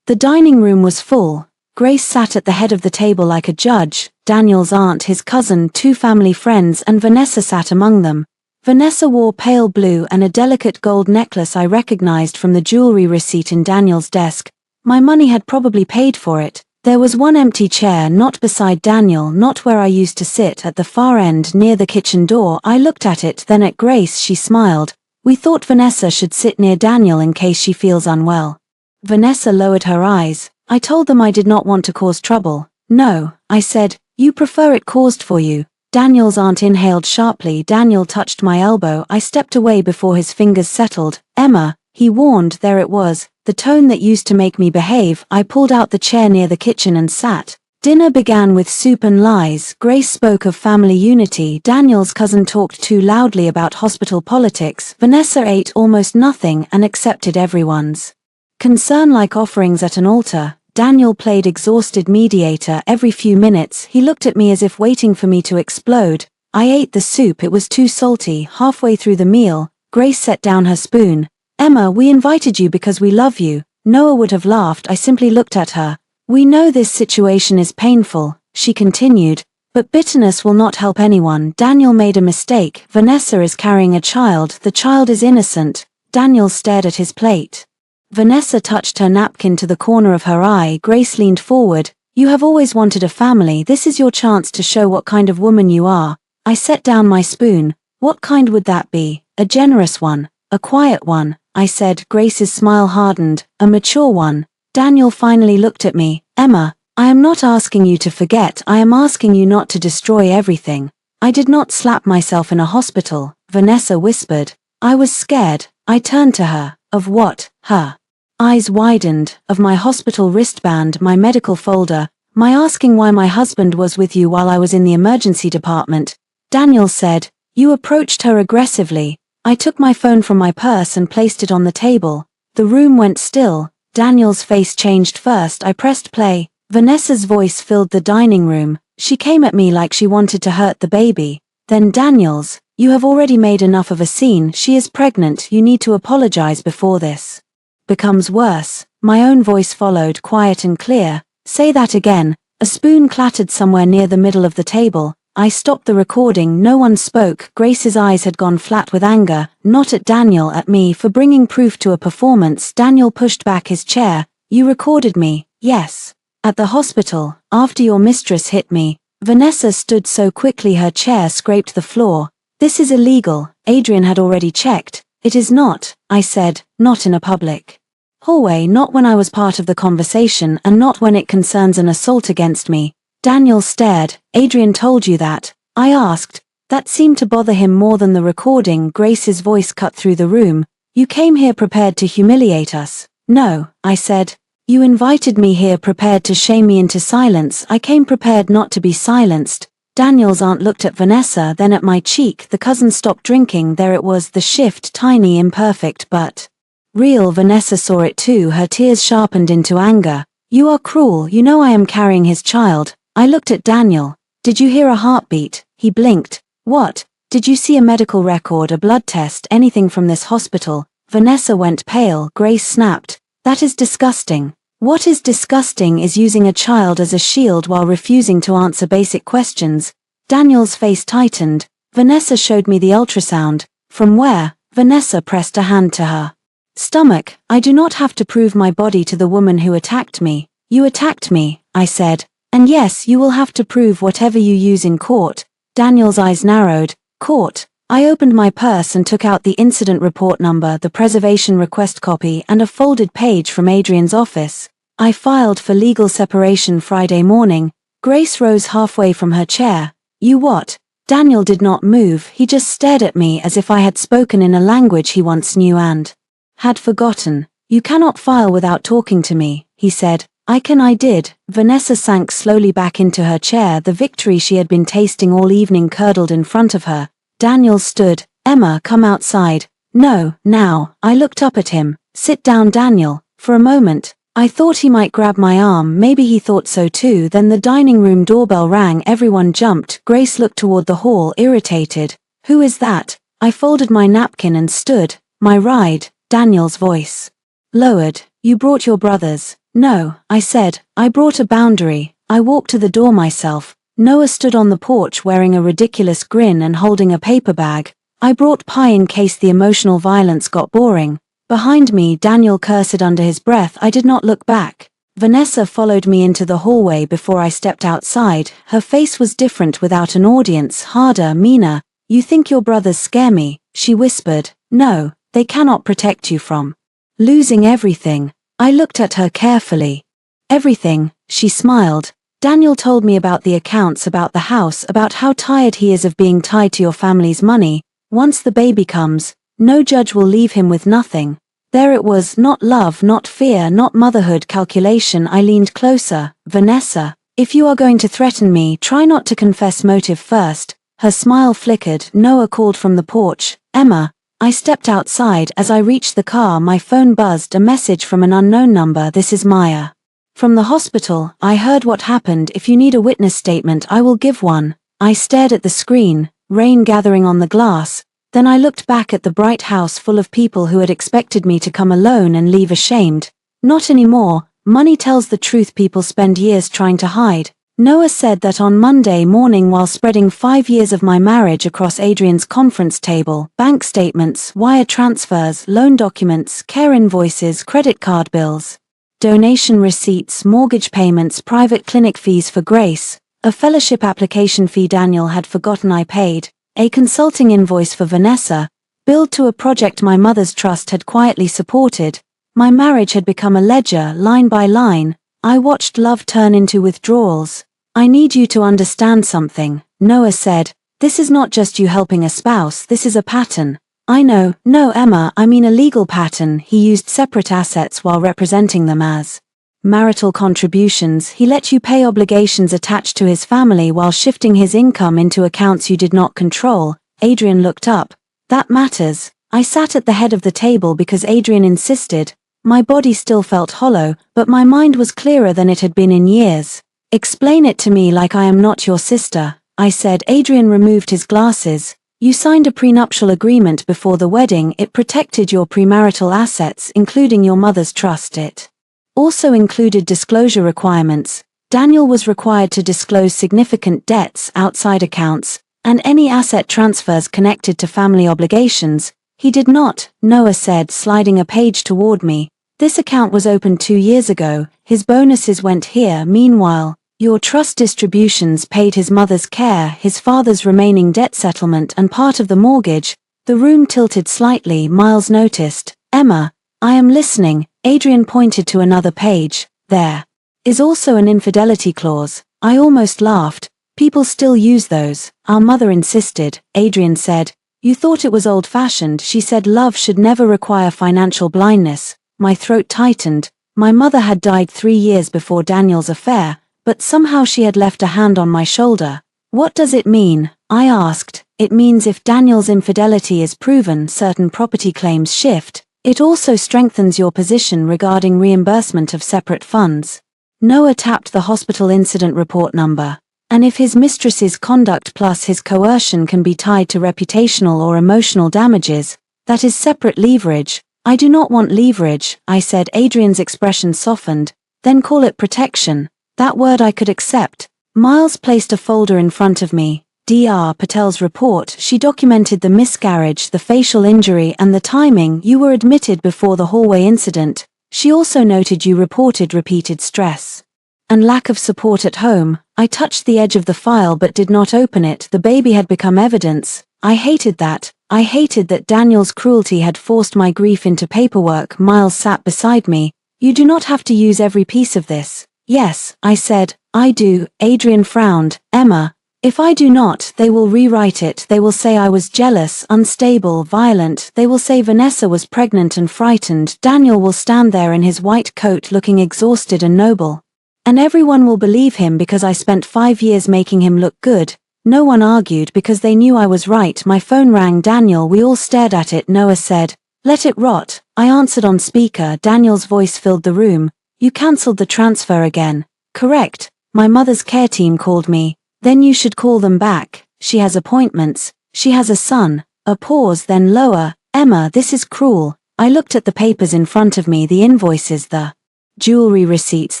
The dining room was full. Grace sat at the head of the table like a judge, Daniel's aunt, his cousin, 2 family friends, and Vanessa sat among them. Vanessa wore pale blue and a delicate gold necklace I recognized from the jewelry receipt in Daniel's desk. My money had probably paid for it. There was one empty chair, not beside Daniel, not where I used to sit, at the far end near the kitchen door. I looked at it, then at Grace. She smiled. We thought Vanessa should sit near Daniel in case she feels unwell. Vanessa lowered her eyes. I told them I did not want to cause trouble. No, I said, you prefer it caused for you. Daniel's aunt inhaled sharply. Daniel touched my elbow. I stepped away before his fingers settled. Emma, he warned. There it was, the tone that used to make me behave. I pulled out the chair near the kitchen and sat. Dinner began with soup and lies. Grace spoke of family unity. Daniel's cousin talked too loudly about hospital politics. Vanessa ate almost nothing and accepted everyone's concern like offerings at an altar. Daniel played exhausted mediator. Every few minutes, he looked at me as if waiting for me to explode. I ate the soup. It was too salty. Halfway through the meal, Grace set down her spoon. Emma, we invited you because we love you. Noah would have laughed. I simply looked at her. We know this situation is painful, she continued, but bitterness will not help anyone. Daniel made a mistake. Vanessa is carrying a child. The child is innocent. Daniel stared at his plate. Vanessa touched her napkin to the corner of her eye. Grace leaned forward. You have always wanted a family. This is your chance to show what kind of woman you are. I set down my spoon. What kind would that be? A generous one? A quiet one? I said. Grace's smile hardened. A mature one. Daniel finally looked at me. Emma, I am not asking you to forget. I am asking you not to destroy everything. I did not slap myself in a hospital, Vanessa whispered. I was scared. I turned to her. Of what? Her eyes widened. Of my hospital wristband, my medical folder, my asking why my husband was with you while I was in the emergency department. Daniel said, you approached her aggressively. I took my phone from my purse and placed it on the table. The room went still. Daniel's face changed first. I pressed play. Vanessa's voice filled the dining room. She came at me like she wanted to hurt the baby. Then Daniel's, you have already made enough of a scene. She is pregnant. You need to apologize before this becomes worse. My own voice followed, quiet and clear. Say that again. A spoon clattered somewhere near the middle of the table. I stopped the recording. No one spoke. Grace's eyes had gone flat with anger, not at Daniel, at me for bringing proof to a performance. Daniel pushed back his chair. You recorded me? Yes. At the hospital, after your mistress hit me. Vanessa stood so quickly her chair scraped the floor. This is illegal. Adrian had already checked. It is not, I said, not in a public hallway, not when I was part of the conversation, and not when it concerns an assault against me. Daniel stared. Adrian told you that? I asked. That seemed to bother him more than the recording. Grace's voice cut through the room. You came here prepared to humiliate us. No, I said. You invited me here prepared to shame me into silence. I came prepared not to be silenced. Daniel's aunt looked at Vanessa, then at my cheek. The cousin stopped drinking. There it was, the shift, tiny, imperfect, but real. Vanessa saw it too. Her tears sharpened into anger. You are cruel. You know I am carrying his child. I looked at Daniel. Did you hear a heartbeat? He blinked. What? Did you see a medical record, a blood test, anything from this hospital? Vanessa went pale. Grace snapped. That is disgusting. What is disgusting is using a child as a shield while refusing to answer basic questions. Daniel's face tightened. Vanessa showed me the ultrasound. From where? Vanessa pressed a hand to her stomach. I do not have to prove my body to the woman who attacked me. You attacked me, I said. And yes, you will have to prove whatever you use in court. Daniel's eyes narrowed. Court. I opened my purse and took out the incident report number, the preservation request copy, and a folded page from Adrian's office. I filed for legal separation Friday morning. Grace rose halfway from her chair. You what? Daniel did not move. He just stared at me as if I had spoken in a language he once knew and had forgotten. You cannot file without talking to me, he said. I did. Vanessa sank slowly back into her chair. The victory she had been tasting all evening curdled in front of her. Daniel stood. Emma, come outside. No, now. I looked up at him. Sit down, Daniel. For a moment, I thought he might grab my arm. Maybe he thought so too. Then the dining room doorbell rang. Everyone jumped. Grace looked toward the hall, irritated. Who is that? I folded my napkin and stood. My ride. Daniel's voice lowered. You brought your brothers. No, I said. I brought a boundary. I walked to the door myself. Noah stood on the porch wearing a ridiculous grin and holding a paper bag. I brought pie in case the emotional violence got boring. Behind me, Daniel cursed under his breath. I did not look back. Vanessa followed me into the hallway before I stepped outside. Her face was different without an audience, harder, meaner. "You think your brothers scare me," she whispered. "No, they cannot protect you from losing everything." I looked at her carefully. "Everything," she smiled. "Daniel told me about the accounts, about the house, about how tired he is of being tied to your family's money. Once the baby comes, no judge will leave him with nothing." There it was, not love, not fear, not motherhood, calculation. I leaned closer. "Vanessa, if you are going to threaten me, try not to confess motive first." Her smile flickered. Noah called from the porch. "Emma." I stepped outside. As I reached the car, my phone buzzed, a message from an unknown number. "This is Maya. From the hospital. I heard what happened. If you need a witness statement, I will give one." I stared at the screen, rain gathering on the glass. Then I looked back at the bright house full of people who had expected me to come alone and leave ashamed. Not anymore. Money tells the truth people spend years trying to hide. Noah said that on Monday morning while spreading 5 years of my marriage across Adrian's conference table, bank statements, wire transfers, loan documents, care invoices, credit card bills, donation receipts, mortgage payments, private clinic fees for Grace, a fellowship application fee Daniel had forgotten I paid, a consulting invoice for Vanessa, billed to a project my mother's trust had quietly supported. My marriage had become a ledger, line by line. I watched love turn into withdrawals. "I need you to understand something," Noah said. "This is not just you helping a spouse, this is a pattern." "I know." "No, Emma, I mean a legal pattern." He used separate assets while representing them as marital contributions. He let you pay obligations attached to his family while shifting his income into accounts you did not control. Adrian looked up. "That matters." I sat at the head of the table because Adrian insisted. My body still felt hollow, but my mind was clearer than it had been in years. "Explain it to me like I am not your sister," I said. Adrian removed his glasses. "You signed a prenuptial agreement before the wedding. It protected your premarital assets, including your mother's trust. It also included disclosure requirements. Daniel was required to disclose significant debts, outside accounts, and any asset transfers connected to family obligations. He did not," Noah said, sliding a page toward me. "This account was opened 2 years ago. His bonuses went here. Meanwhile, your trust distributions paid his mother's care, his father's remaining debt settlement, and part of the mortgage." The room tilted slightly. Miles noticed. "Emma, I am listening." Adrian pointed to another page. "There is also an infidelity clause." I almost laughed. "People still use those." "Our mother insisted," Adrian said. "You thought it was old-fashioned." She said love should never require financial blindness. My throat tightened. My mother had died 3 years before Daniel's affair, but somehow she had left a hand on my shoulder. "What does it mean?" I asked. "It means if Daniel's infidelity is proven, certain property claims shift. It also strengthens your position regarding reimbursement of separate funds." Noah tapped the hospital incident report number. "And if his mistress's conduct plus his coercion can be tied to reputational or emotional damages, that is separate leverage." "I do not want leverage," I said. Adrian's expression softened. "Then call it protection. That word I could accept." Miles placed a folder in front of me. Dr. Patel's report. She documented the miscarriage, the facial injury, and the timing. "You were admitted before the hallway incident." She also noted you reported repeated stress and lack of support at home. I touched the edge of the file but did not open it. The baby had become evidence. I hated that. I hated that Daniel's cruelty had forced my grief into paperwork. Miles sat beside me. "You do not have to use every piece of this." "Yes," I said. "I do." Adrian frowned. "Emma, if I do not, they will rewrite it. They will say I was jealous, unstable, violent. They will say Vanessa was pregnant and frightened. Daniel will stand there in his white coat looking exhausted and noble. And everyone will believe him because I spent 5 years making him look good." No one argued because they knew I was right. My phone rang. "Daniel." We all stared at it. Noah said, "Let it rot." I answered on speaker. Daniel's voice filled the room. "You cancelled the transfer again." "Correct. My mother's care team called me." "Then you should call them back. She has appointments. She has a son." A pause, then lower. "Emma, this is cruel." I looked at the papers in front of me, the invoices, the jewelry receipts,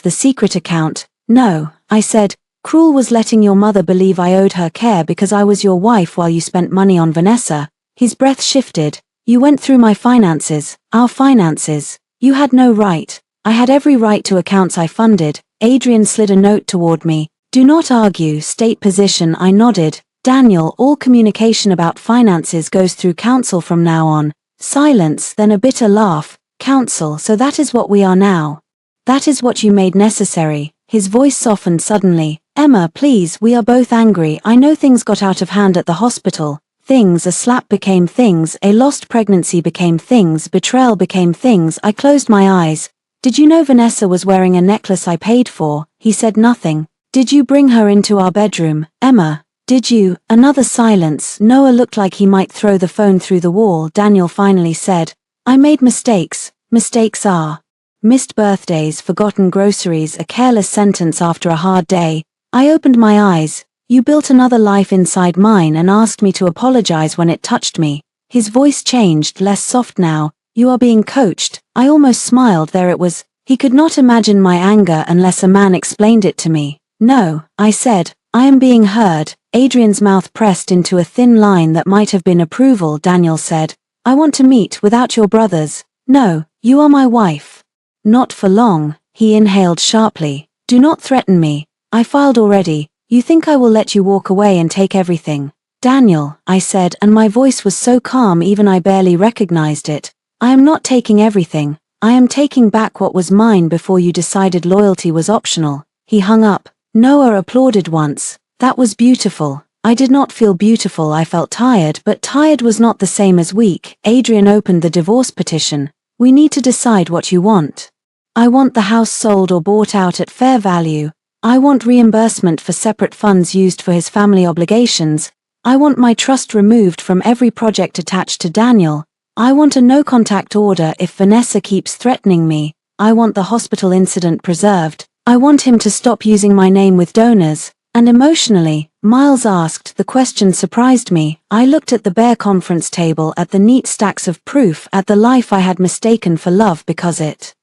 the secret account. "No," I said. "Cruel was letting your mother believe I owed her care because I was your wife while you spent money on Vanessa." His breath shifted. "You went through my finances, our finances. You had no right." I had every right to accounts I funded. Adrian slid a note toward me. Do not argue, state position. I nodded. Daniel, all communication about finances goes through counsel from now on. Silence, then a bitter laugh. Counsel, so that is what we are now. That is what you made necessary. His voice softened suddenly. Emma, please, we are both angry. I know things got out of hand at the hospital. Things, a slap became things, a lost pregnancy became things, betrayal became things. I closed my eyes. Did you know Vanessa was wearing a necklace I paid for? He said nothing. Did you bring her into our bedroom, Emma? Did you? Another silence. Noah looked like he might throw the phone through the wall. Daniel finally said, I made mistakes. Mistakes are missed birthdays, forgotten groceries, a careless sentence after a hard day. I opened my eyes. You built another life inside mine and asked me to apologize when it touched me. His voice changed, less soft now. You are being coached. I almost smiled. There it was. He could not imagine my anger unless a man explained it to me. No, I said. I am being heard. Adrian's mouth pressed into a thin line that might have been approval. Daniel said, I want to meet without your brothers. No, you are my wife. Not for long. He inhaled sharply. Do not threaten me. I filed already. You think I will let you walk away and take everything? Daniel, I said, and my voice was so calm even I barely recognized it. I am not taking everything. I am taking back what was mine before you decided loyalty was optional. He hung up. Noah applauded once. That was beautiful. I did not feel beautiful. I felt tired, but tired was not the same as weak. Adrian opened the divorce petition. We need to decide what you want. I want the house sold or bought out at fair value. I want reimbursement for separate funds used for his family obligations. I want my trust removed from every project attached to Daniel. I want a no-contact order if Vanessa keeps threatening me. I want the hospital incident preserved. I want him to stop using my name with donors. And emotionally, Miles asked. The question surprised me. I looked at the bare conference table, at the neat stacks of proof, at the life I had mistaken for love because it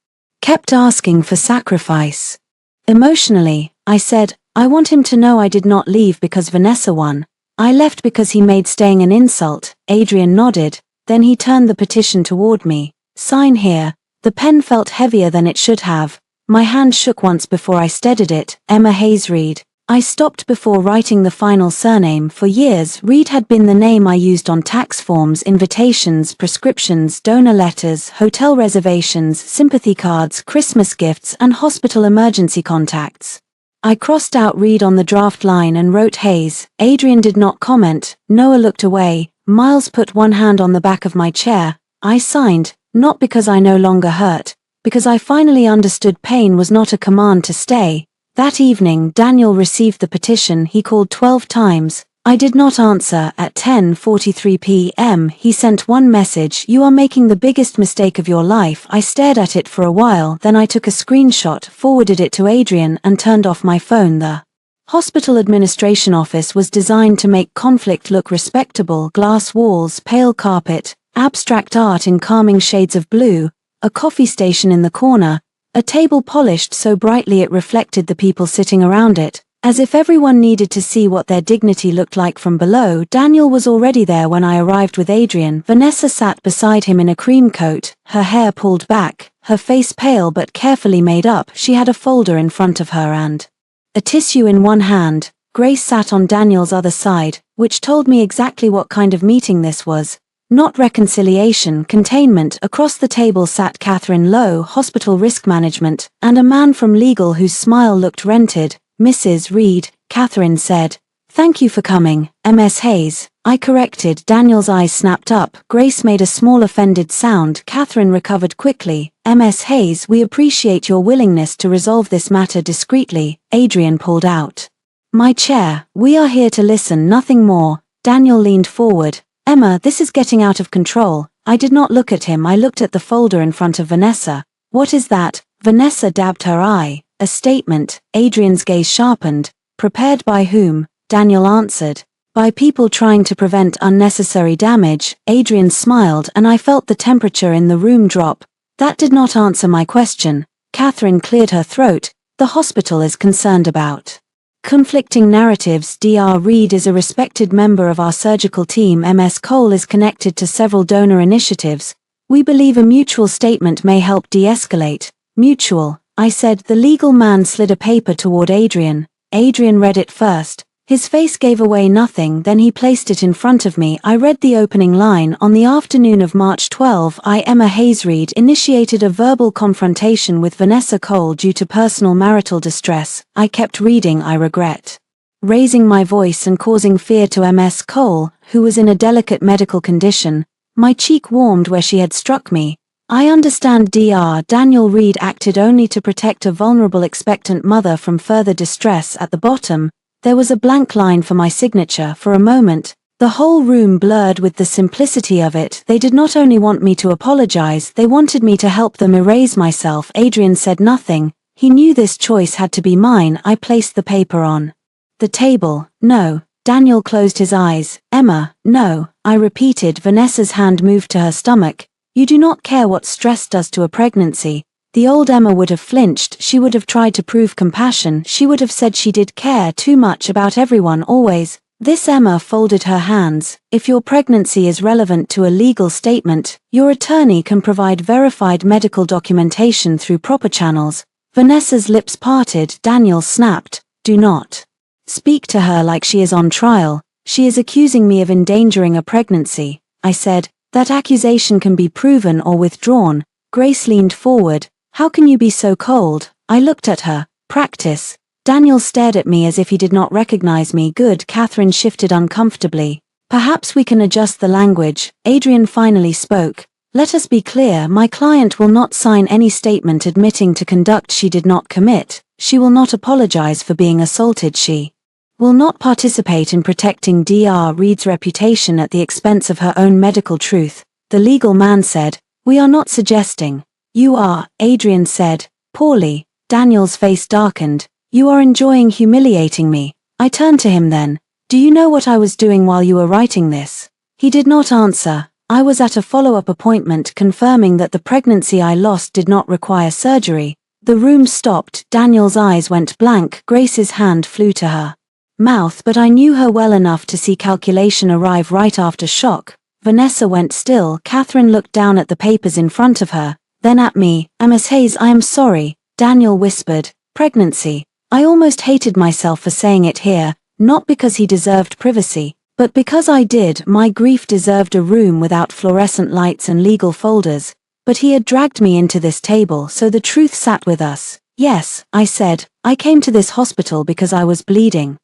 kept asking for sacrifice. Emotionally, I said, I want him to know I did not leave because Vanessa won. I left because he made staying an insult. Adrian nodded. Then he turned the petition toward me. Sign here. The pen felt heavier than it should have. My hand shook once before I steadied it. Emma Hayes Reed. I stopped before writing the final surname. For years, Reed had been the name I used on tax forms, invitations, prescriptions, donor letters, hotel reservations, sympathy cards, Christmas gifts, and hospital emergency contacts. I crossed out Reed on the draft line and wrote Hayes. Adrian did not comment. Noah looked away. Miles put one hand on the back of my chair. I signed, not because I no longer hurt, because I finally understood pain was not a command to stay. That evening, Daniel received the petition. He called 12 times. I did not answer. At 10:43 p.m., he sent one message. You are making the biggest mistake of your life. I stared at it for a while, then I took a screenshot, forwarded it to Adrian, and turned off my phone. The hospital administration office was designed to make conflict look respectable. Glass walls, pale carpet, abstract art in calming shades of blue, a coffee station in the corner, a table polished so brightly it reflected the people sitting around it, as if everyone needed to see what their dignity looked like from below. Daniel was already there when I arrived with Adrian. Vanessa sat beside him in a cream coat, her hair pulled back, her face pale but carefully made up. She had a folder in front of her and a tissue in one hand. Grace sat on Daniel's other side, which told me exactly what kind of meeting this was. Not reconciliation, containment. Across the table sat Catherine Lowe, hospital risk management, and a man from legal whose smile looked rented. Mrs. Reed, Catherine said. Thank you for coming, Ms. Hayes. I corrected. Daniel's eyes snapped up. Grace made a small offended sound. Catherine recovered quickly. Ms. Hayes, we appreciate your willingness to resolve this matter discreetly. Adrian pulled out my chair. We are here to listen, nothing more. Daniel leaned forward. Emma, this is getting out of control. I did not look at him. I looked at the folder in front of Vanessa. What is that? Vanessa dabbed her eye. A statement. Adrian's gaze sharpened. Prepared by whom? Daniel answered. By people trying to prevent unnecessary damage. Adrian smiled and I felt the temperature in the room drop. That did not answer my question. Catherine cleared her throat. The hospital is concerned about conflicting narratives. Dr. Reed is a respected member of our surgical team. Ms. Cole is connected to several donor initiatives. We believe a mutual statement may help de-escalate. Mutual, I said. The legal man slid a paper toward Adrian. Adrian read it first. His face gave away nothing, then he placed it in front of me. I read the opening line. On the afternoon of March 12, Emma Hayesreed, initiated a verbal confrontation with Vanessa Cole due to personal marital distress. I kept reading. I regret raising my voice and causing fear to Ms. Cole, who was in a delicate medical condition. My cheek warmed where she had struck me. I understand Dr. Daniel Reed acted only to protect a vulnerable expectant mother from further distress. At the bottom, there was a blank line for my signature. For a moment, the whole room blurred with the simplicity of it. They did not only want me to apologize, they wanted me to help them erase myself. Adrian said nothing. He knew this choice had to be mine. I placed the paper on the table. No. Daniel closed his eyes. Emma, no, I repeated. Vanessa's hand moved to her stomach. You do not care what stress does to a pregnancy. The old Emma would have flinched. She would have tried to prove compassion. She would have said she did care too much about everyone always. This Emma folded her hands. If your pregnancy is relevant to a legal statement, your attorney can provide verified medical documentation through proper channels. Vanessa's lips parted. Daniel snapped. Do not speak to her like she is on trial. She is accusing me of endangering a pregnancy. I said, that accusation can be proven or withdrawn. Grace leaned forward. How can you be so cold? I looked at her. Practice. Daniel stared at me as if he did not recognize me. Good. Catherine shifted uncomfortably. Perhaps we can adjust the language. Adrian finally spoke. Let us be clear. My client will not sign any statement admitting to conduct she did not commit. She will not apologize for being assaulted. She will not participate in protecting Dr. Reed's reputation at the expense of her own medical truth. The legal man said, we are not suggesting. You are, Adrian said, poorly. Daniel's face darkened. You are enjoying humiliating me. I turned to him then. Do you know what I was doing while you were writing this? He did not answer. I was at a follow-up appointment confirming that the pregnancy I lost did not require surgery. The room stopped. Daniel's eyes went blank. Grace's hand flew to her mouth, but I knew her well enough to see calculation arrive right after shock. Vanessa went still. Catherine looked down at the papers in front of her, then at me. Ms. Hayes, I am sorry. Daniel whispered. Pregnancy. I almost hated myself for saying it here, not because he deserved privacy, but because I did. My grief deserved a room without fluorescent lights and legal folders. But he had dragged me into this table, so the truth sat with us. Yes, I said, I came to this hospital because I was bleeding.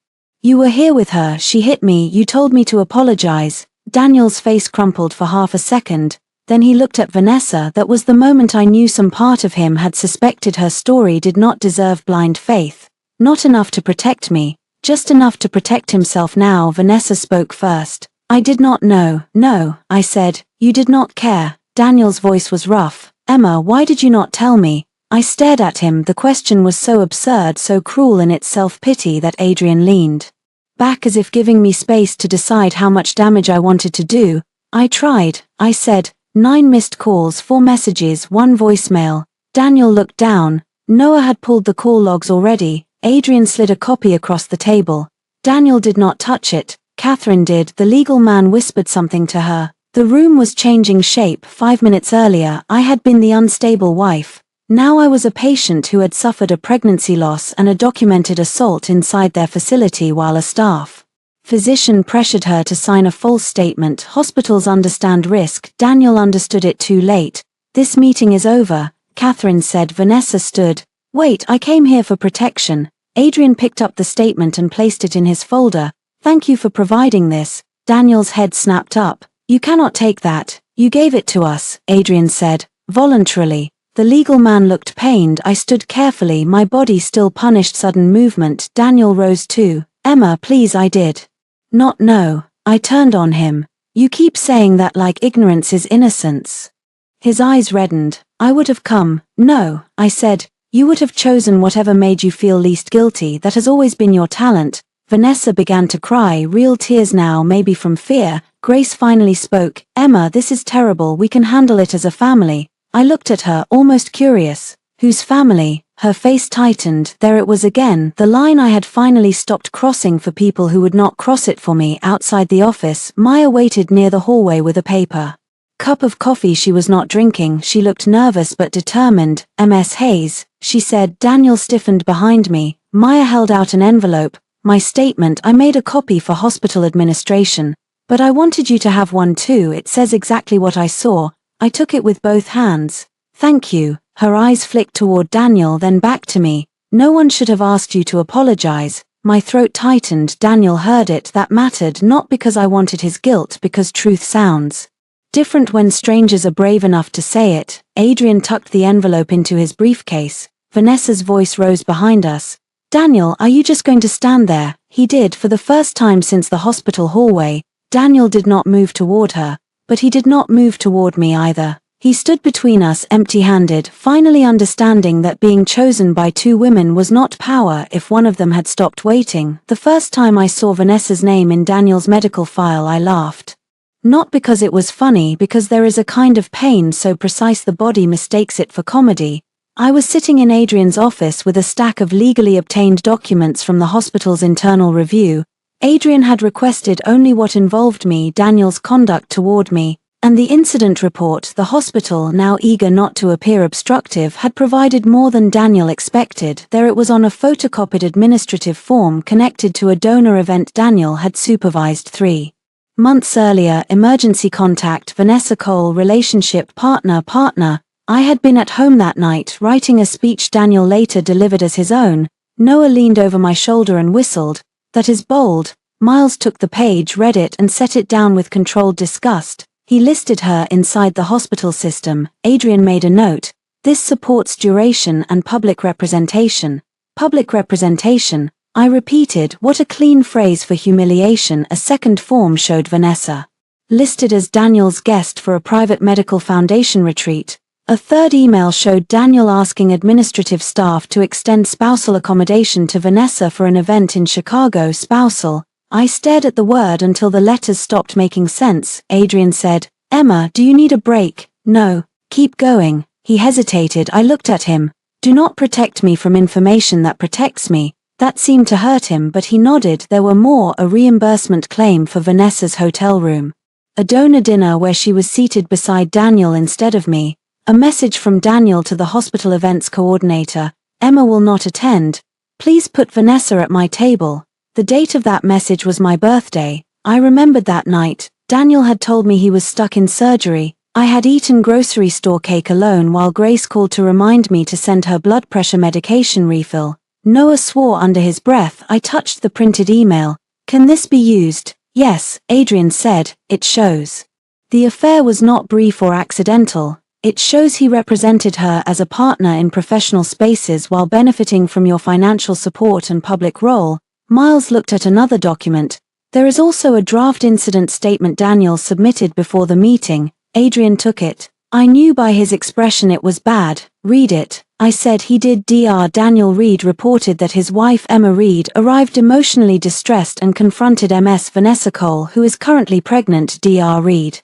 You were here with her. She hit me. You told me to apologize. Daniel's face crumpled for half a second. Then he looked at Vanessa. That was the moment I knew some part of him had suspected her story did not deserve blind faith. Not enough to protect me, just enough to protect himself. Now Vanessa spoke first. I did not know. No, I said, you did not care. Daniel's voice was rough. Emma, why did you not tell me? I stared at him. The question was so absurd, so cruel in its self-pity that Adrian leaned back as if giving me space to decide how much damage I wanted to do. I tried. I said, 9 missed calls, 4 messages, 1 voicemail. Daniel looked down. Noah had pulled the call logs already. Adrian slid a copy across the table. Daniel did not touch it. Catherine did. The legal man whispered something to her. The room was changing shape. 5 minutes earlier, I had been the unstable wife. Now I was a patient who had suffered a pregnancy loss and a documented assault inside their facility while a staff physician pressured her to sign a false statement. Hospitals understand risk. Daniel understood it too late. This meeting is over, Catherine said. Vanessa stood. Wait, I came here for protection. Adrian picked up the statement and placed it in his folder. Thank you for providing this. Daniel's head snapped up. You cannot take that. You gave it to us, Adrian said, voluntarily. The legal man looked pained. I stood carefully, my body still punished sudden movement. Daniel rose too. Emma, please. I did not know. I turned on him. You keep saying that like ignorance is innocence. His eyes reddened. I would have come. No, I said. You would have chosen whatever made you feel least guilty. That has always been your talent. Vanessa began to cry, real tears now, maybe from fear. Grace finally spoke. Emma, this is terrible. We can handle it as a family. I looked at her, almost curious. Whose family? Her face tightened. There it was again, the line I had finally stopped crossing for people who would not cross it for me. Outside the office, Maya waited near the hallway with a paper cup of coffee she was not drinking. She looked nervous but determined. Ms. Hayes, she said. Daniel stiffened behind me. Maya held out an envelope. My statement. I made a copy for hospital administration. But I wanted you to have one too. It says exactly what I saw. I took it with both hands. Thank you. Her eyes flicked toward Daniel, then back to me. No one should have asked you to apologize. My throat tightened. Daniel heard it. That mattered, not because I wanted his guilt, because truth sounds different when strangers are brave enough to say it. Adrian tucked the envelope into his briefcase. Vanessa's voice rose behind us. Daniel, are you just going to stand there? He did, for the first time since the hospital hallway. Daniel did not move toward her, but he did not move toward me either. He stood between us, empty-handed, finally understanding that being chosen by two women was not power if one of them had stopped waiting. The first time I saw Vanessa's name in Daniel's medical file, I laughed. Not because it was funny, because there is a kind of pain so precise the body mistakes it for comedy. I was sitting in Adrian's office with a stack of legally obtained documents from the hospital's internal review. Adrian had requested only what involved me, Daniel's conduct toward me, and the incident report. The hospital, now eager not to appear obstructive, had provided more than Daniel expected. There it was on a photocopied administrative form connected to a donor event Daniel had supervised 3 months earlier. Emergency contact, Vanessa Cole, relationship partner. I had been at home that night, writing a speech Daniel later delivered as his own. Noah leaned over my shoulder and whistled. That is bold. Miles took the page, read it, and set it down with controlled disgust. He listed her inside the hospital system. Adrian made a note. This supports duration and public representation. Public representation. I repeated. What a clean phrase for humiliation. A second form showed Vanessa listed as Daniel's guest for a private medical foundation retreat. A third email showed Daniel asking administrative staff to extend spousal accommodation to Vanessa for an event in Chicago. Spousal. I stared at the word until the letters stopped making sense. Adrian said, Emma, do you need a break? No. Keep going. He hesitated. I looked at him. Do not protect me from information that protects me. That seemed to hurt him, but he nodded. There were more. A reimbursement claim for Vanessa's hotel room. A donor dinner where she was seated beside Daniel instead of me. A message from Daniel to the hospital events coordinator. Emma will not attend. Please put Vanessa at my table. The date of that message was my birthday. I remembered that night. Daniel had told me he was stuck in surgery. I had eaten grocery store cake alone while Grace called to remind me to send her blood pressure medication refill. Noah swore under his breath. I touched the printed email. Can this be used? Yes, Adrian said. It shows. The affair was not brief or accidental. It shows he represented her as a partner in professional spaces while benefiting from your financial support and public role. Miles looked at another document. There is also a draft incident statement Daniel submitted before the meeting. Adrian took it. I knew by his expression it was bad. Read it. I said he did. Dr. Daniel Reed reported that his wife Emma Reed arrived emotionally distressed and confronted Ms. Vanessa Cole, who is currently pregnant. Dr. Reed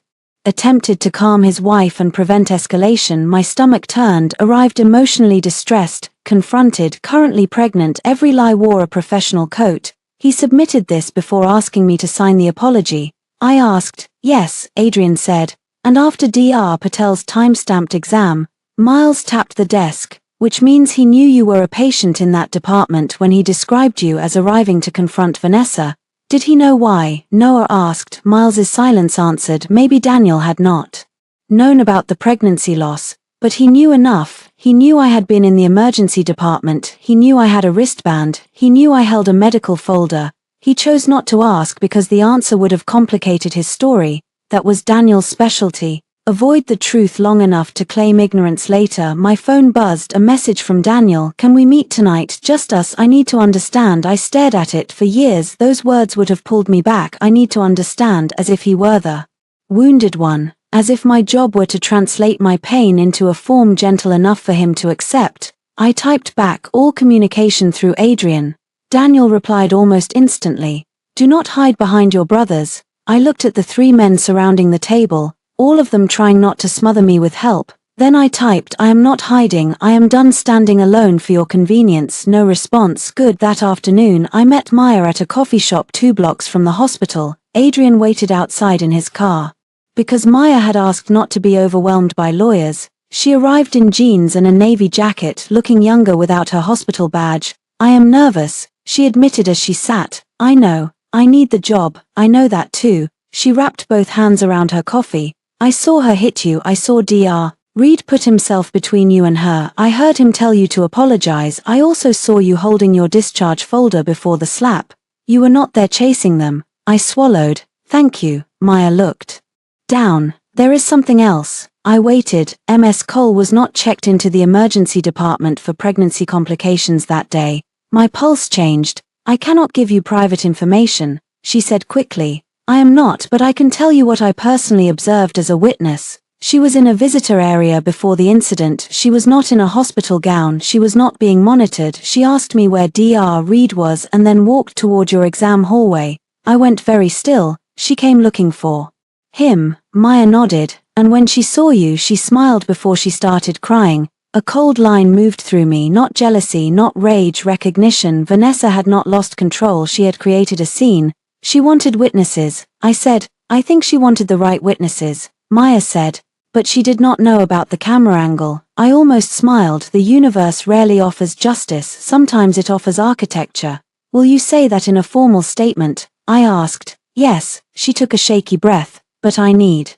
attempted to calm his wife and prevent escalation. My stomach turned. Arrived emotionally distressed, confronted, currently pregnant. Every lie wore a professional coat. He submitted this before asking me to sign the apology. I asked. Yes, Adrian said. And after Dr. Patel's time-stamped exam, Miles tapped the desk, which means he knew you were a patient in that department when he described you as arriving to confront Vanessa. Did he know why? Noah asked. Miles's silence answered. Maybe Daniel had not known about the pregnancy loss, but he knew enough. He knew I had been in the emergency department. He knew I had a wristband. He knew I held a medical folder. He chose not to ask because the answer would have complicated his story. That was Daniel's specialty. Avoid the truth long enough to claim ignorance later. My phone buzzed. A message from Daniel. Can we meet tonight? Just us. I need to understand. I stared at it. For years those words would have pulled me back. I need to understand, as if he were the wounded one. As if my job were to translate my pain into a form gentle enough for him to accept. I typed back. All communication through Adrian. Daniel replied almost instantly. Do not hide behind your brothers. I looked at the 3 men surrounding the table, all of them trying not to smother me with help. Then I typed, I am not hiding. I am done standing alone for your convenience. No response. Good. That afternoon I met Maya at a coffee shop 2 blocks from the hospital. Adrian waited outside in his car. because Maya had asked not to be overwhelmed by lawyers. She arrived in jeans and a navy jacket, looking younger without her hospital badge. "I am nervous," she admitted as she sat. "I know. I need the job, I know that too." She wrapped both hands around her coffee. "I saw her hit you, I saw Dr. Reed put himself between you and her. I heard him tell you to apologize. I also saw you holding your discharge folder before the slap. You were not there chasing them." I swallowed. "Thank you." Maya looked down. "There is something else." I waited. Ms. Cole was not checked into the emergency department for pregnancy complications that day. My pulse changed. "I cannot give you private information," she said quickly. "I am not, but I can tell you what I personally observed as a witness." She was in a visitor area before the incident. She was not in a hospital gown. She was not being monitored. She asked me where Dr. Reed was and then walked toward your exam hallway. I went very still. She came looking for him. Maya nodded, and when she saw you, she smiled before she started crying. A cold line moved through me, not jealousy, not rage, recognition. Vanessa had not lost control. She had created a scene. She wanted witnesses. I said, "I think she wanted the right witnesses." Maya said, "But she did not know about the camera angle." I almost smiled. The universe rarely offers justice, sometimes it offers architecture. "Will you say that in a formal statement?" I asked. "Yes," she took a shaky breath, "but I need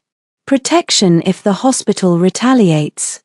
protection if the hospital retaliates."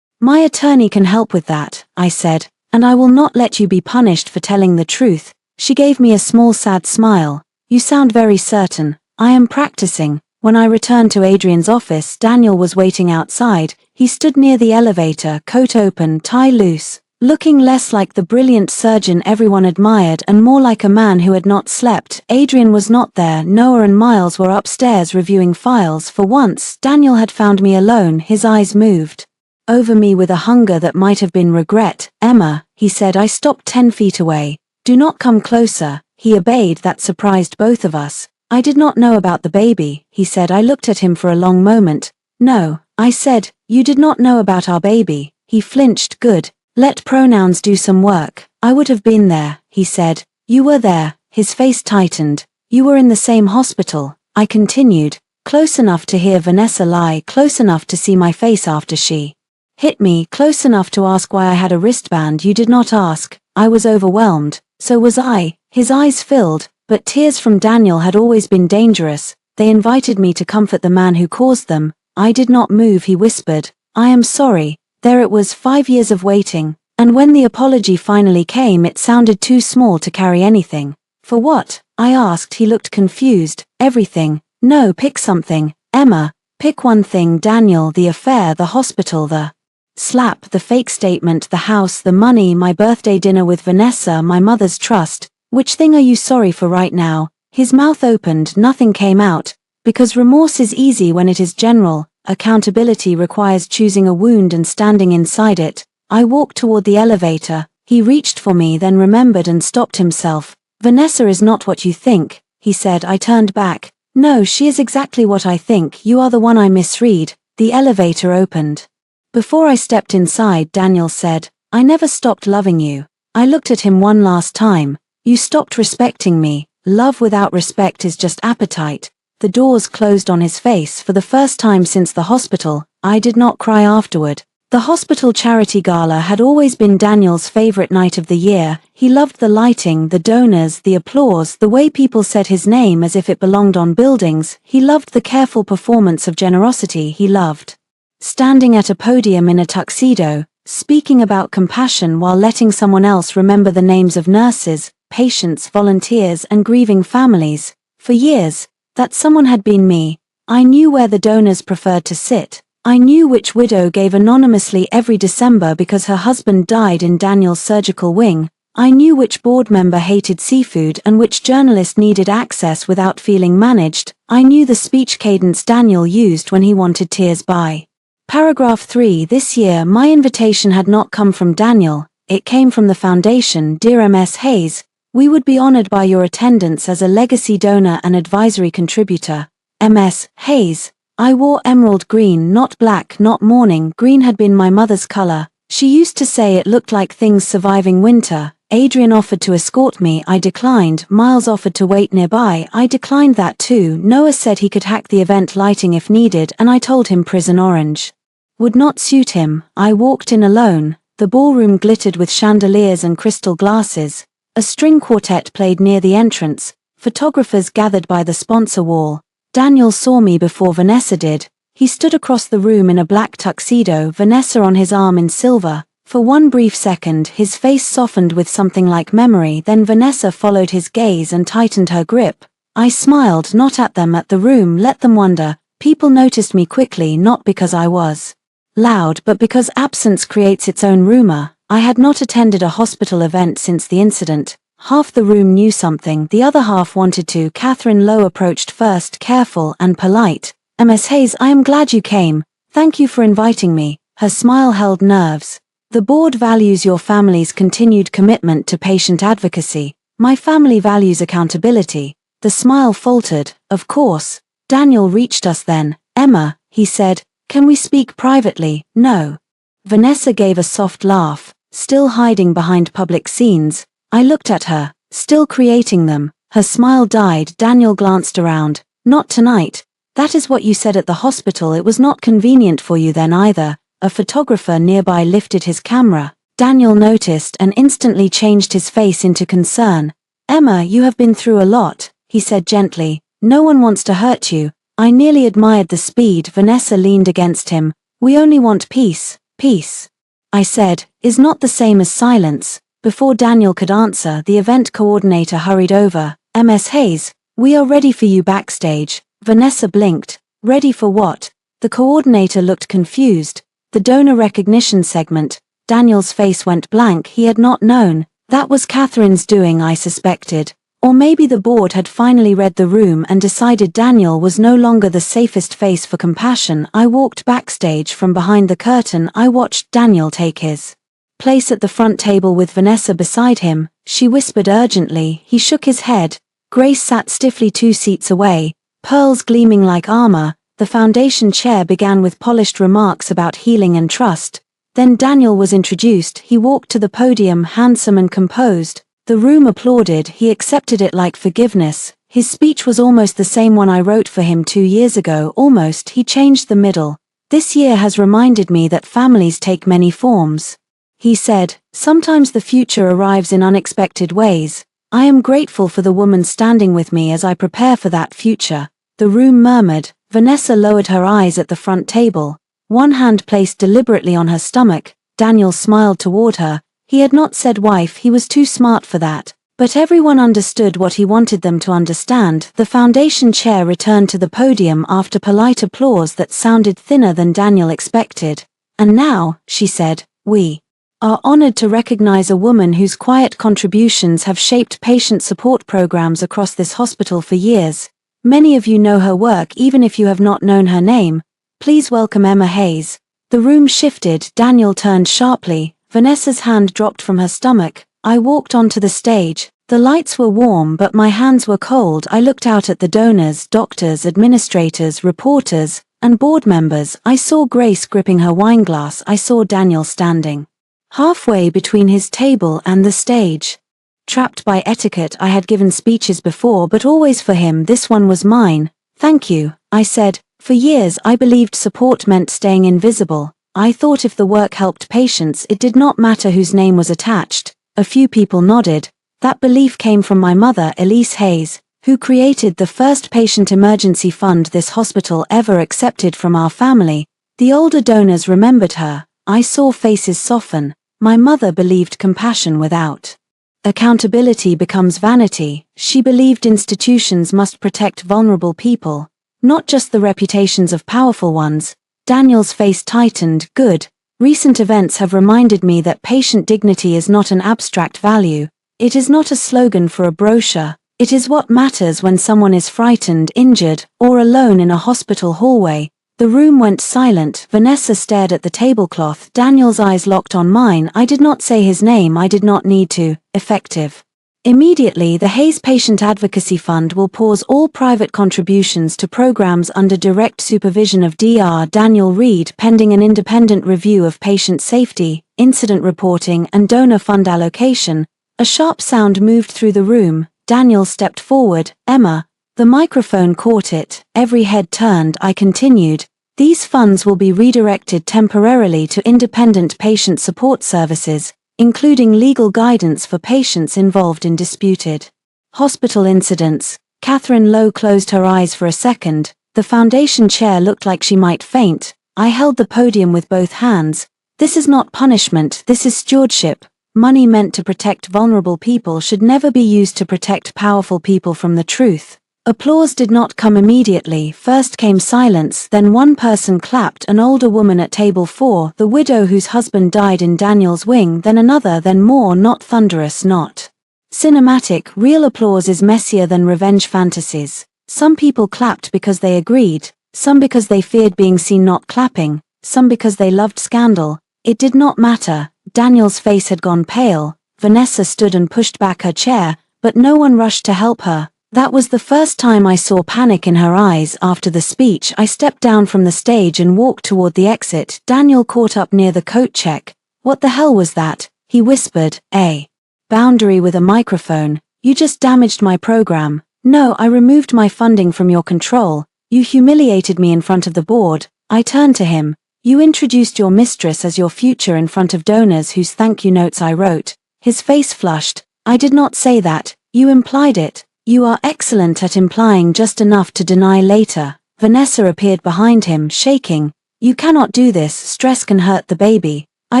"My attorney can help with that," I said, "and I will not let you be punished for telling the truth." She gave me a small sad smile. "You sound very certain." "I am practicing." When I returned to Adrian's office, Daniel was waiting outside. He stood near the elevator, coat open, tie loose, looking less like the brilliant surgeon everyone admired and more like a man who had not slept. Adrian was not there. Noah and Miles were upstairs reviewing files. For once, Daniel had found me alone. His eyes moved over me with a hunger that might have been regret. "Emma," he said. I stopped 10 feet away. "Do not come closer." He obeyed. That surprised both of us. "I did not know about the baby," he said. I looked at him for a long moment. "No," I said, "you did not know about our baby." He flinched. "Good. Let pronouns do some work." "I would have been there," he said. "You were there." His face tightened. "You were in the same hospital," I continued. "Close enough to hear Vanessa lie, close enough to see my face after she hit me, close enough to ask why I had a wristband. You did not ask." I was overwhelmed. So was I. His eyes filled. But tears from Daniel had always been dangerous. They invited me to comfort the man who caused them. I did not move. He whispered, "I am sorry." There it was, 5 years of waiting. And when the apology finally came, it sounded too small to carry anything. "For what?" I asked. He looked confused. "Everything." "No, pick something. Emma, pick one thing." "Daniel, the affair, the hospital, the slap, the fake statement, the house, the money, my birthday dinner with Vanessa, my mother's trust. Which thing are you sorry for right now?" His mouth opened. Nothing came out. Because remorse is easy when it is general. Accountability requires choosing a wound and standing inside it. I walked toward the elevator. He reached for me, then remembered and stopped himself. "Vanessa is not what you think," he said. I turned back. "No, she is exactly what I think. You are the one I misread." The elevator opened. Before I stepped inside, Daniel said, "I never stopped loving you." I looked at him one last time. "You stopped respecting me." Love without respect is just appetite. The doors closed on his face. For the first time since the hospital, I did not cry afterward. The hospital charity gala had always been Daniel's favorite night of the year. He loved the lighting, the donors, the applause, the way people said his name as if it belonged on buildings. He loved the careful performance of generosity. He loved standing at a podium in a tuxedo, speaking about compassion while letting someone else remember the names of nurses, patients, volunteers, and grieving families. For years, that someone had been me. I knew where the donors preferred to sit. I knew which widow gave anonymously every December because her husband died in Daniel's surgical wing. I knew which board member hated seafood and which journalist needed access without feeling managed. I knew the speech cadence Daniel used when he wanted tears by. Paragraph 3. This year, my invitation had not come from Daniel. It came from the foundation. "Dear Ms. Hayes, we would be honored by your attendance as a legacy donor and advisory contributor." Ms. Hayes. I wore emerald green, not black, not mourning. Green had been my mother's color. She used to say it looked like things surviving winter. Adrian offered to escort me, I declined. Miles offered to wait nearby, I declined that too. Noah said he could hack the event lighting if needed, and I told him Prison Orange would not suit him. I walked in alone. The ballroom glittered with chandeliers and crystal glasses. A string quartet played near the entrance. Photographers gathered by the sponsor wall. Daniel saw me before Vanessa did. He stood across the room in a black tuxedo, Vanessa on his arm in silver. For one brief second, his face softened with something like memory, then Vanessa followed his gaze and tightened her grip. I smiled, not at them, at the room, let them wonder. People noticed me quickly, not because I was loud, but because absence creates its own rumor. I had not attended a hospital event since the incident. Half the room knew something, the other half wanted to. Catherine Lowe approached first, careful and polite. Ms. Hayes, I am glad you came. Thank you for inviting me. Her smile held nerves. The board values your family's continued commitment to patient advocacy. My family values accountability. The smile faltered. Of course. Daniel reached us then. Emma, he said, can we speak privately? No. Vanessa gave a soft laugh. Still hiding behind public scenes. I looked at her. Still creating them. Her smile died. Daniel glanced around. Not tonight. That is what you said at the hospital. It was not convenient for you then either. A photographer nearby lifted his camera. Daniel noticed and instantly changed his face into concern. Emma, you have been through a lot, he said gently. No one wants to hurt you. I nearly admired the speed. Vanessa leaned against him. We only want peace. Peace, I said, is not the same as silence. Before Daniel could answer, the event coordinator hurried over. Ms. Hayes, we are ready for you backstage. Vanessa blinked. Ready for what? The coordinator looked confused. The donor recognition segment. Daniel's face went blank. He had not known. That was Catherine's doing, I suspected. Or maybe the board had finally read the room and decided Daniel was no longer the safest face for compassion. I walked backstage from behind the curtain. I watched Daniel take his place at the front table with Vanessa beside him. She whispered urgently. He shook his head. Grace sat stiffly 2 seats away, pearls gleaming like armor. The foundation chair began with polished remarks about healing and trust. Then Daniel was introduced. He walked to the podium, handsome and composed. The room applauded. He accepted it like forgiveness. His speech was almost the same one I wrote for him 2 years ago. Almost. He changed the middle. This year has reminded me that families take many forms. He said, sometimes the future arrives in unexpected ways. I am grateful for the woman standing with me as I prepare for that future. The room murmured. Vanessa lowered her eyes at the front table. One hand placed deliberately on her stomach. Daniel smiled toward her. He had not said wife, he was too smart for that. But everyone understood what he wanted them to understand. The foundation chair returned to the podium after polite applause that sounded thinner than Daniel expected. And now, she said, we are honored to recognize a woman whose quiet contributions have shaped patient support programs across this hospital for years. Many of you know her work even if you have not known her name. Please welcome Emma Hayes. The room shifted. Daniel turned sharply. Vanessa's hand dropped from her stomach. I walked onto the stage. The lights were warm but my hands were cold. I looked out at the donors, doctors, administrators, reporters, and board members. I saw Grace gripping her wineglass. I saw Daniel standing halfway between his table and the stage. Trapped by etiquette, I had given speeches before, but always for him. This one was mine. Thank you, I said. For years I believed support meant staying invisible. I thought if the work helped patients, it did not matter whose name was attached. A few people nodded. That belief came from my mother, Elise Hayes, who created the first patient emergency fund this hospital ever accepted from our family. The older donors remembered her. I saw faces soften. My mother believed compassion without accountability becomes vanity. She believed institutions must protect vulnerable people, not just the reputations of powerful ones. Daniel's face tightened. Good. Recent events have reminded me that patient dignity is not an abstract value. It is not a slogan for a brochure. It is what matters when someone is frightened, injured, or alone in a hospital hallway. The room went silent. Vanessa stared at the tablecloth. Daniel's eyes locked on mine. I did not say his name. I did not need to. Effective. Immediately, the Hayes Patient Advocacy Fund will pause all private contributions to programs under direct supervision of Dr. Daniel Reed pending an independent review of patient safety, incident reporting and donor fund allocation. A sharp sound moved through the room. Daniel stepped forward. Emma. The microphone caught it. Every head turned. I continued. These funds will be redirected temporarily to independent patient support services, including legal guidance for patients involved in disputed hospital incidents. Catherine Lowe closed her eyes for a second. The foundation chair looked like she might faint. I held the podium with both hands. This is not punishment, this is stewardship. Money meant to protect vulnerable people should never be used to protect powerful people from the truth. Applause did not come immediately. First came silence, then one person clapped, an older woman at table 4, the widow whose husband died in Daniel's wing, then another, then more. Not thunderous, not cinematic. Real applause is messier than revenge fantasies. Some people clapped because they agreed, some because they feared being seen not clapping, some because they loved scandal. It did not matter. Daniel's face had gone pale. Vanessa stood and pushed back her chair, but no one rushed to help her. That was the first time I saw panic in her eyes. After the speech, I stepped down from the stage and walked toward the exit. Daniel caught up near the coat check. What the hell was that? He whispered. A boundary with a microphone. You just damaged my program. No, I removed my funding from your control. You humiliated me in front of the board. I turned to him. You introduced your mistress as your future in front of donors whose thank you notes I wrote. His face flushed. I did not say that. You implied it. You are excellent at implying just enough to deny later. Vanessa appeared behind him, shaking. You cannot do this. Stress can hurt the baby. I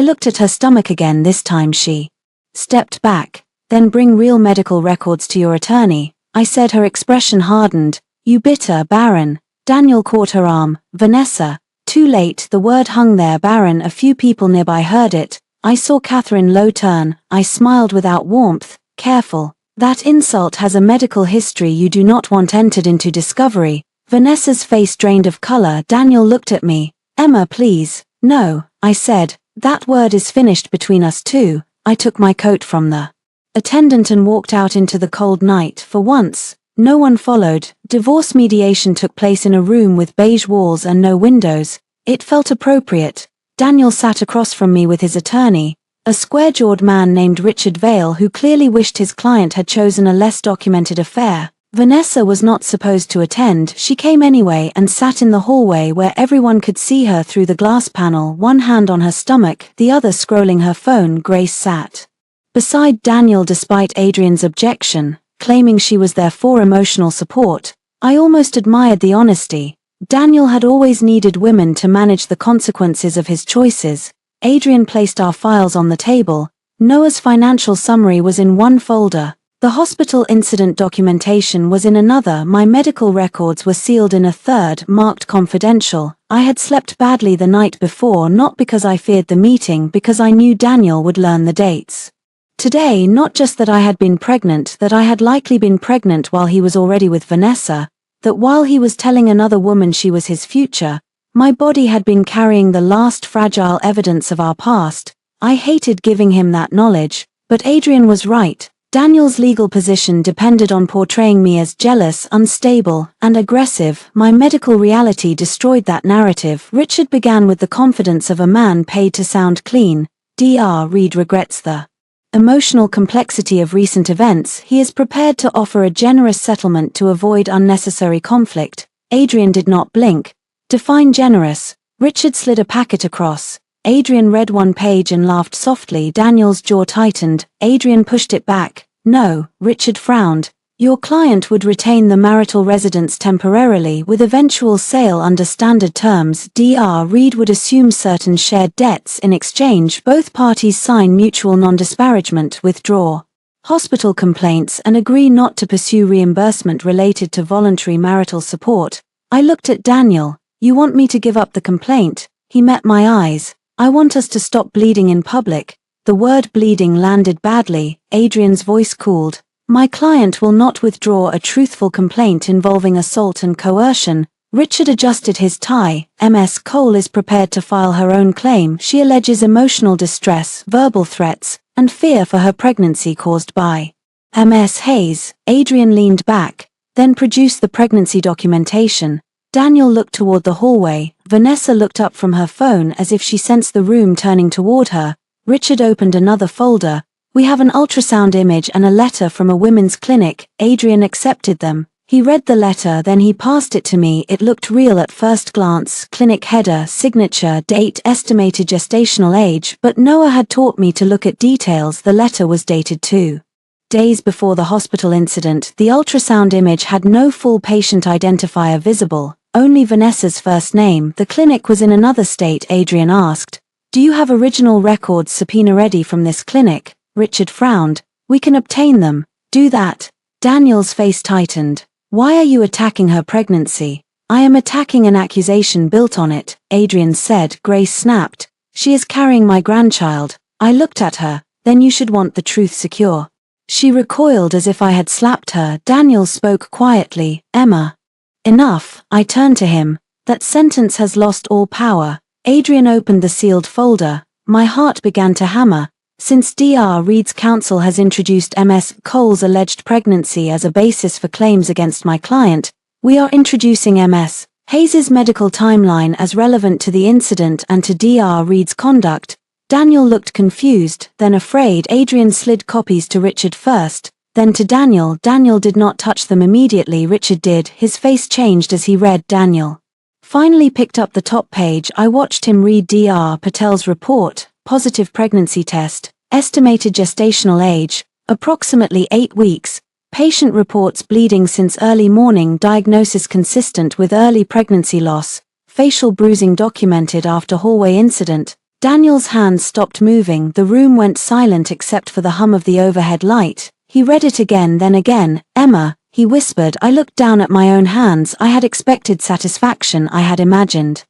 looked at her stomach again. This time she stepped back. Then bring real medical records to your attorney. I said. Her expression hardened. You bitter Baron. Daniel caught her arm. Vanessa. Too late. The word hung there. Baron. A few people nearby heard it. I saw Catherine Lowe turn. I smiled without warmth. Careful. That insult has a medical history you do not want entered into discovery. Vanessa's face drained of color. Daniel looked at me. Emma, please. No, I said. That word is finished between us two. I took my coat from the attendant and walked out into the cold night. For once, no one followed. Divorce mediation took place in a room with beige walls and no windows. It felt appropriate. Daniel sat across from me with his attorney, a square-jawed man named Richard Vale who clearly wished his client had chosen a less documented affair. Vanessa was not supposed to attend. She came anyway and sat in the hallway where everyone could see her through the glass panel, one hand on her stomach, the other scrolling her phone. Grace sat beside Daniel despite Adrian's objection, claiming she was there for emotional support. I almost admired the honesty. Daniel had always needed women to manage the consequences of his choices. Adrian placed our files on the table. Noah's financial summary was in one folder. The hospital incident documentation was in another. My medical records were sealed in a third, marked confidential. I had slept badly the night before, not because I feared the meeting, because I knew Daniel would learn the dates. Today, not just that I had been pregnant, that I had likely been pregnant while he was already with Vanessa, that while he was telling another woman she was his future, my body had been carrying the last fragile evidence of our past. I hated giving him that knowledge, but Adrian was right. Daniel's legal position depended on portraying me as jealous, unstable, and aggressive. My medical reality destroyed that narrative. Richard began with the confidence of a man paid to sound clean. Dr. Reed regrets the emotional complexity of recent events. He is prepared to offer a generous settlement to avoid unnecessary conflict. Adrian did not blink. Define generous. Richard slid a packet across. Adrian read one page and laughed softly. Daniel's jaw tightened. Adrian pushed it back. No, Richard frowned. Your client would retain the marital residence temporarily with eventual sale under standard terms. Dr. Reed would assume certain shared debts. In exchange, both parties sign mutual non-disparagement, withdraw hospital complaints, and agree not to pursue reimbursement related to voluntary marital support. I looked at Daniel. You want me to give up the complaint? He met my eyes. I want us to stop bleeding in public. The word bleeding landed badly. Adrian's voice cooled. My client will not withdraw a truthful complaint involving assault and coercion. Richard adjusted his tie. Ms. Cole is prepared to file her own claim. She alleges emotional distress, verbal threats, and fear for her pregnancy caused by Ms. Hayes. Adrian leaned back, then produced the pregnancy documentation. Daniel looked toward the hallway. Vanessa looked up from her phone as if she sensed the room turning toward her. Richard opened another folder. We have an ultrasound image and a letter from a women's clinic." Adrian accepted them. He read the letter, then he passed it to me. It looked real at first glance: clinic header, signature, date, estimated gestational age, but Noah had taught me to look at details. The letter was dated 2 days before the hospital incident. The ultrasound image had no full patient identifier visible, only Vanessa's first name. The clinic was in another state. Adrian asked, "Do you have original records subpoena ready from this clinic?" Richard frowned. "We can obtain them." "Do that." Daniel's face tightened. "Why are you attacking her pregnancy?" "I am attacking an accusation built on it," Adrian said. Grace snapped. "She is carrying my grandchild." I looked at her. "Then you should want the truth secure." She recoiled as if I had slapped her. Daniel spoke quietly. "Emma." "Enough." I turned to him. "That sentence has lost all power." Adrian opened the sealed folder. My heart began to hammer. Since Dr. Reed's counsel has introduced Ms. Cole's alleged pregnancy as a basis for claims against my client, we are introducing Ms. Hayes's medical timeline as relevant to the incident and to Dr. Reed's conduct. Daniel looked confused, then afraid. Adrian slid copies to Richard first, then to Daniel. Daniel did not touch them immediately. Richard did. His face changed as he read. Daniel finally picked up the top page. I watched him read Dr. Patel's report. Positive pregnancy test, estimated gestational age, approximately 8 weeks, patient reports bleeding since early morning, diagnosis consistent with early pregnancy loss, facial bruising documented after hallway incident. Daniel's hands stopped moving. The room went silent except for the hum of the overhead light. He read it again, then again. "Emma," he whispered. I looked down at my own hands. I had expected satisfaction. I had imagined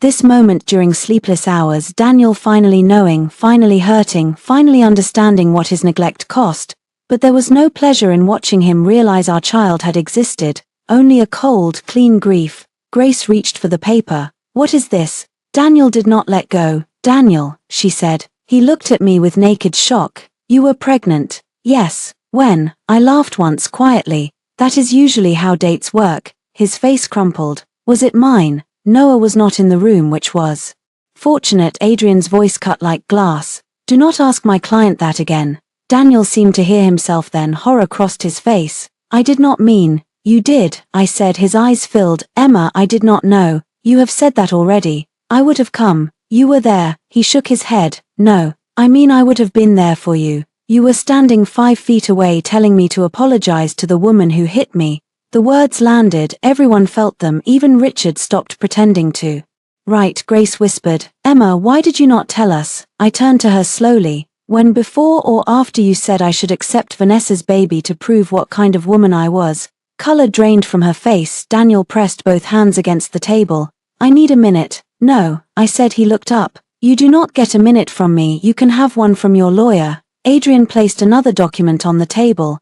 this moment during sleepless hours. Daniel finally knowing, finally hurting, finally understanding what his neglect cost. But there was no pleasure in watching him realize our child had existed, only a cold, clean grief. Grace reached for the paper. "What is this?" Daniel did not let go. "Daniel," she said. He looked at me with naked shock. "You were pregnant?" "Yes." "When?" I laughed once quietly. That is usually how dates work. His face crumpled. "Was it mine?" Noah was not in the room. "Which was?" "Fortunate." Adrian's voice cut like glass. "Do not ask my client that again." Daniel seemed to hear himself then. Horror crossed his face. "I did not mean." "You did," I said. His eyes filled. "Emma, I did not know." "You have said that already." "I would have come." "You were there." He shook his head. "No. I mean I would have been there for you. You were standing 5 feet away telling me to apologize to the woman who hit me." The words landed. Everyone felt them. Even Richard stopped pretending to. "Right," Grace whispered. "Emma, why did you not tell us?" I turned to her slowly. "When before or after you said I should accept Vanessa's baby to prove what kind of woman I was?" Color drained from her face. Daniel pressed both hands against the table. "I need a minute." "No," I said. He looked up. "You do not get a minute from me. You can have one from your lawyer." Adrian placed another document on the table.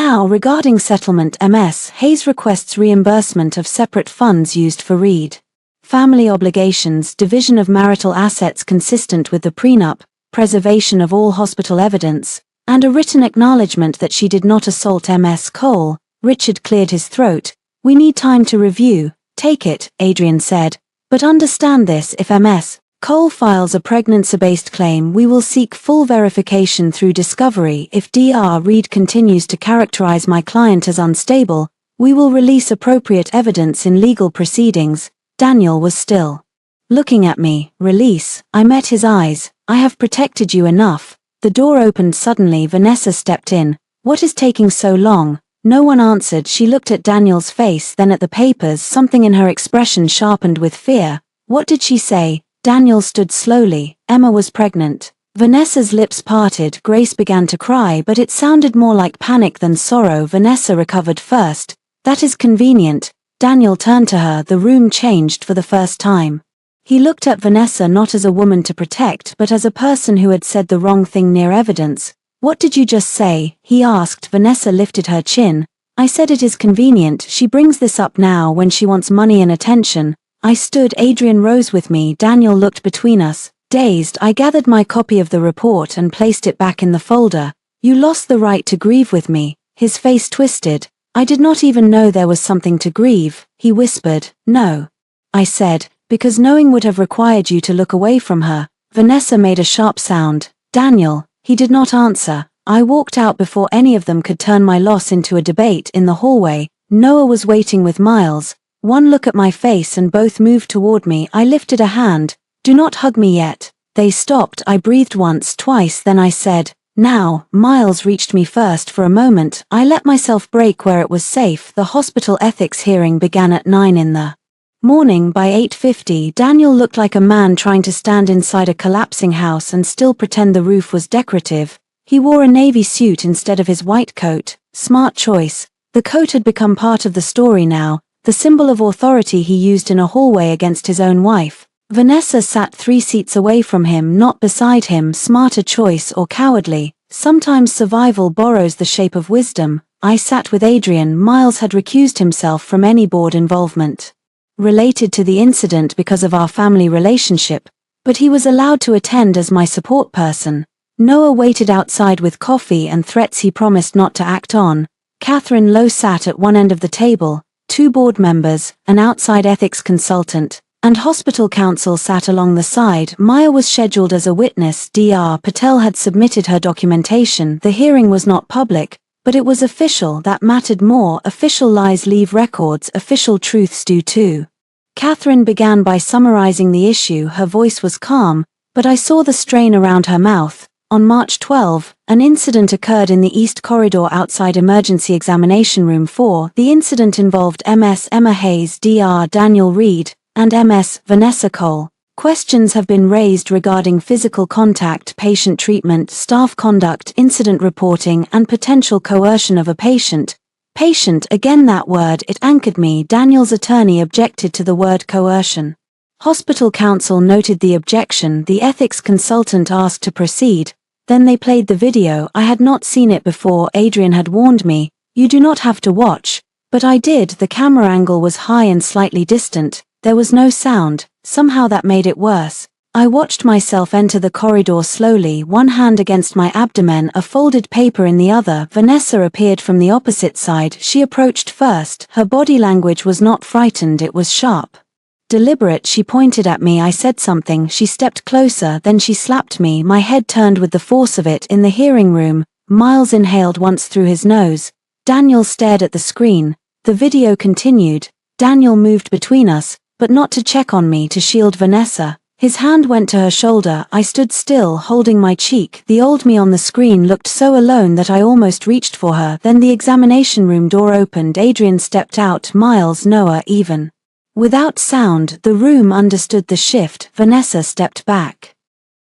"Now, regarding settlement, Ms. Hayes requests reimbursement of separate funds used for Reed family obligations, division of marital assets consistent with the prenup, preservation of all hospital evidence, and a written acknowledgement that she did not assault Ms. Cole." Richard cleared his throat. "We need time to review." "Take it," Adrian said. "But understand this: if Ms. Cole files a pregnancy-based claim, we will seek full verification through discovery. If Dr. Reed continues to characterize my client as unstable, we will release appropriate evidence in legal proceedings." Daniel was still looking at me. "Release?" I met his eyes. "I have protected you enough." The door opened suddenly. Vanessa stepped in. "What is taking so long?" No one answered. She looked at Daniel's face, then at the papers. Something in her expression sharpened with fear. "What did she say?" Daniel stood slowly. "Emma was pregnant." Vanessa's lips parted. Grace began to cry, but it sounded more like panic than sorrow. Vanessa recovered first. "That is convenient." Daniel turned to her. The room changed for the first time. He looked at Vanessa not as a woman to protect, but as a person who had said the wrong thing near evidence. "What did you just say?" he asked. Vanessa lifted her chin. "I said it is convenient. She brings this up now when she wants money and attention." I stood. Adrian rose with me. Daniel looked between us. Dazed, I gathered my copy of the report and placed it back in the folder. "You lost the right to grieve with me." His face twisted. "I did not even know there was something to grieve," he whispered. "No," I said, "because knowing would have required you to look away from her." Vanessa made a sharp sound. "Daniel." He did not answer. I walked out before any of them could turn my loss into a debate in the hallway. Noah was waiting with Miles. One look at my face and both moved toward me. I lifted a hand. "Do not hug me yet." They stopped. I breathed once, twice, then I said, "Now." Miles reached me first. For a moment, I let myself break where it was safe. The hospital ethics hearing began at 9 in the morning. By 8:50, Daniel looked like a man trying to stand inside a collapsing house and still pretend the roof was decorative. He wore a navy suit instead of his white coat. Smart choice. The coat had become part of the story now, the symbol of authority he used in a hallway against his own wife. Vanessa sat 3 seats away from him, not beside him. Smarter choice or cowardly? Sometimes survival borrows the shape of wisdom. I sat with Adrian. Miles had recused himself from any board involvement related to the incident because of our family relationship, but he was allowed to attend as my support person. Noah waited outside with coffee and threats he promised not to act on. Catherine Lowe sat at one end of the table. 2 board members, an outside ethics consultant, and hospital counsel sat along the side. Maya was scheduled as a witness. Dr. Patel had submitted her documentation. The hearing was not public, but it was official. That mattered more. Official lies leave records, official truths do too. Catherine began by summarizing the issue. Her voice was calm, but I saw the strain around her mouth. On March 12, an incident occurred in the East Corridor outside Emergency Examination Room 4. The incident involved Ms. Emma Hayes, Dr. Daniel Reed, and Ms. Vanessa Cole. Questions have been raised regarding physical contact, patient treatment, staff conduct, incident reporting, and potential coercion of a patient. Patient, again that word, it anchored me. Daniel's attorney objected to the word coercion. Hospital counsel noted the objection. The ethics consultant asked to proceed. Then they played the video. I had not seen it before. Adrian had warned me, "You do not have to watch." But I did. The camera angle was high and slightly distant. There was no sound. Somehow that made it worse. I watched myself enter the corridor slowly, one hand against my abdomen, a folded paper in the other. Vanessa appeared from the opposite side. She approached first. Her body language was not frightened, it was sharp. Deliberate. She pointed at me. I said something. She stepped closer, then she slapped me. My head turned with the force of it. In the hearing room, Miles inhaled once through his nose. Daniel stared at the screen. The video continued. Daniel moved between us, but not to check on me, to shield Vanessa. His hand went to her shoulder. I stood still, holding my cheek. The old me on the screen looked so alone that I almost reached for her. Then the examination room door opened. Adrian stepped out. Miles, Noah, even. Without sound, the room understood the shift. Vanessa stepped back.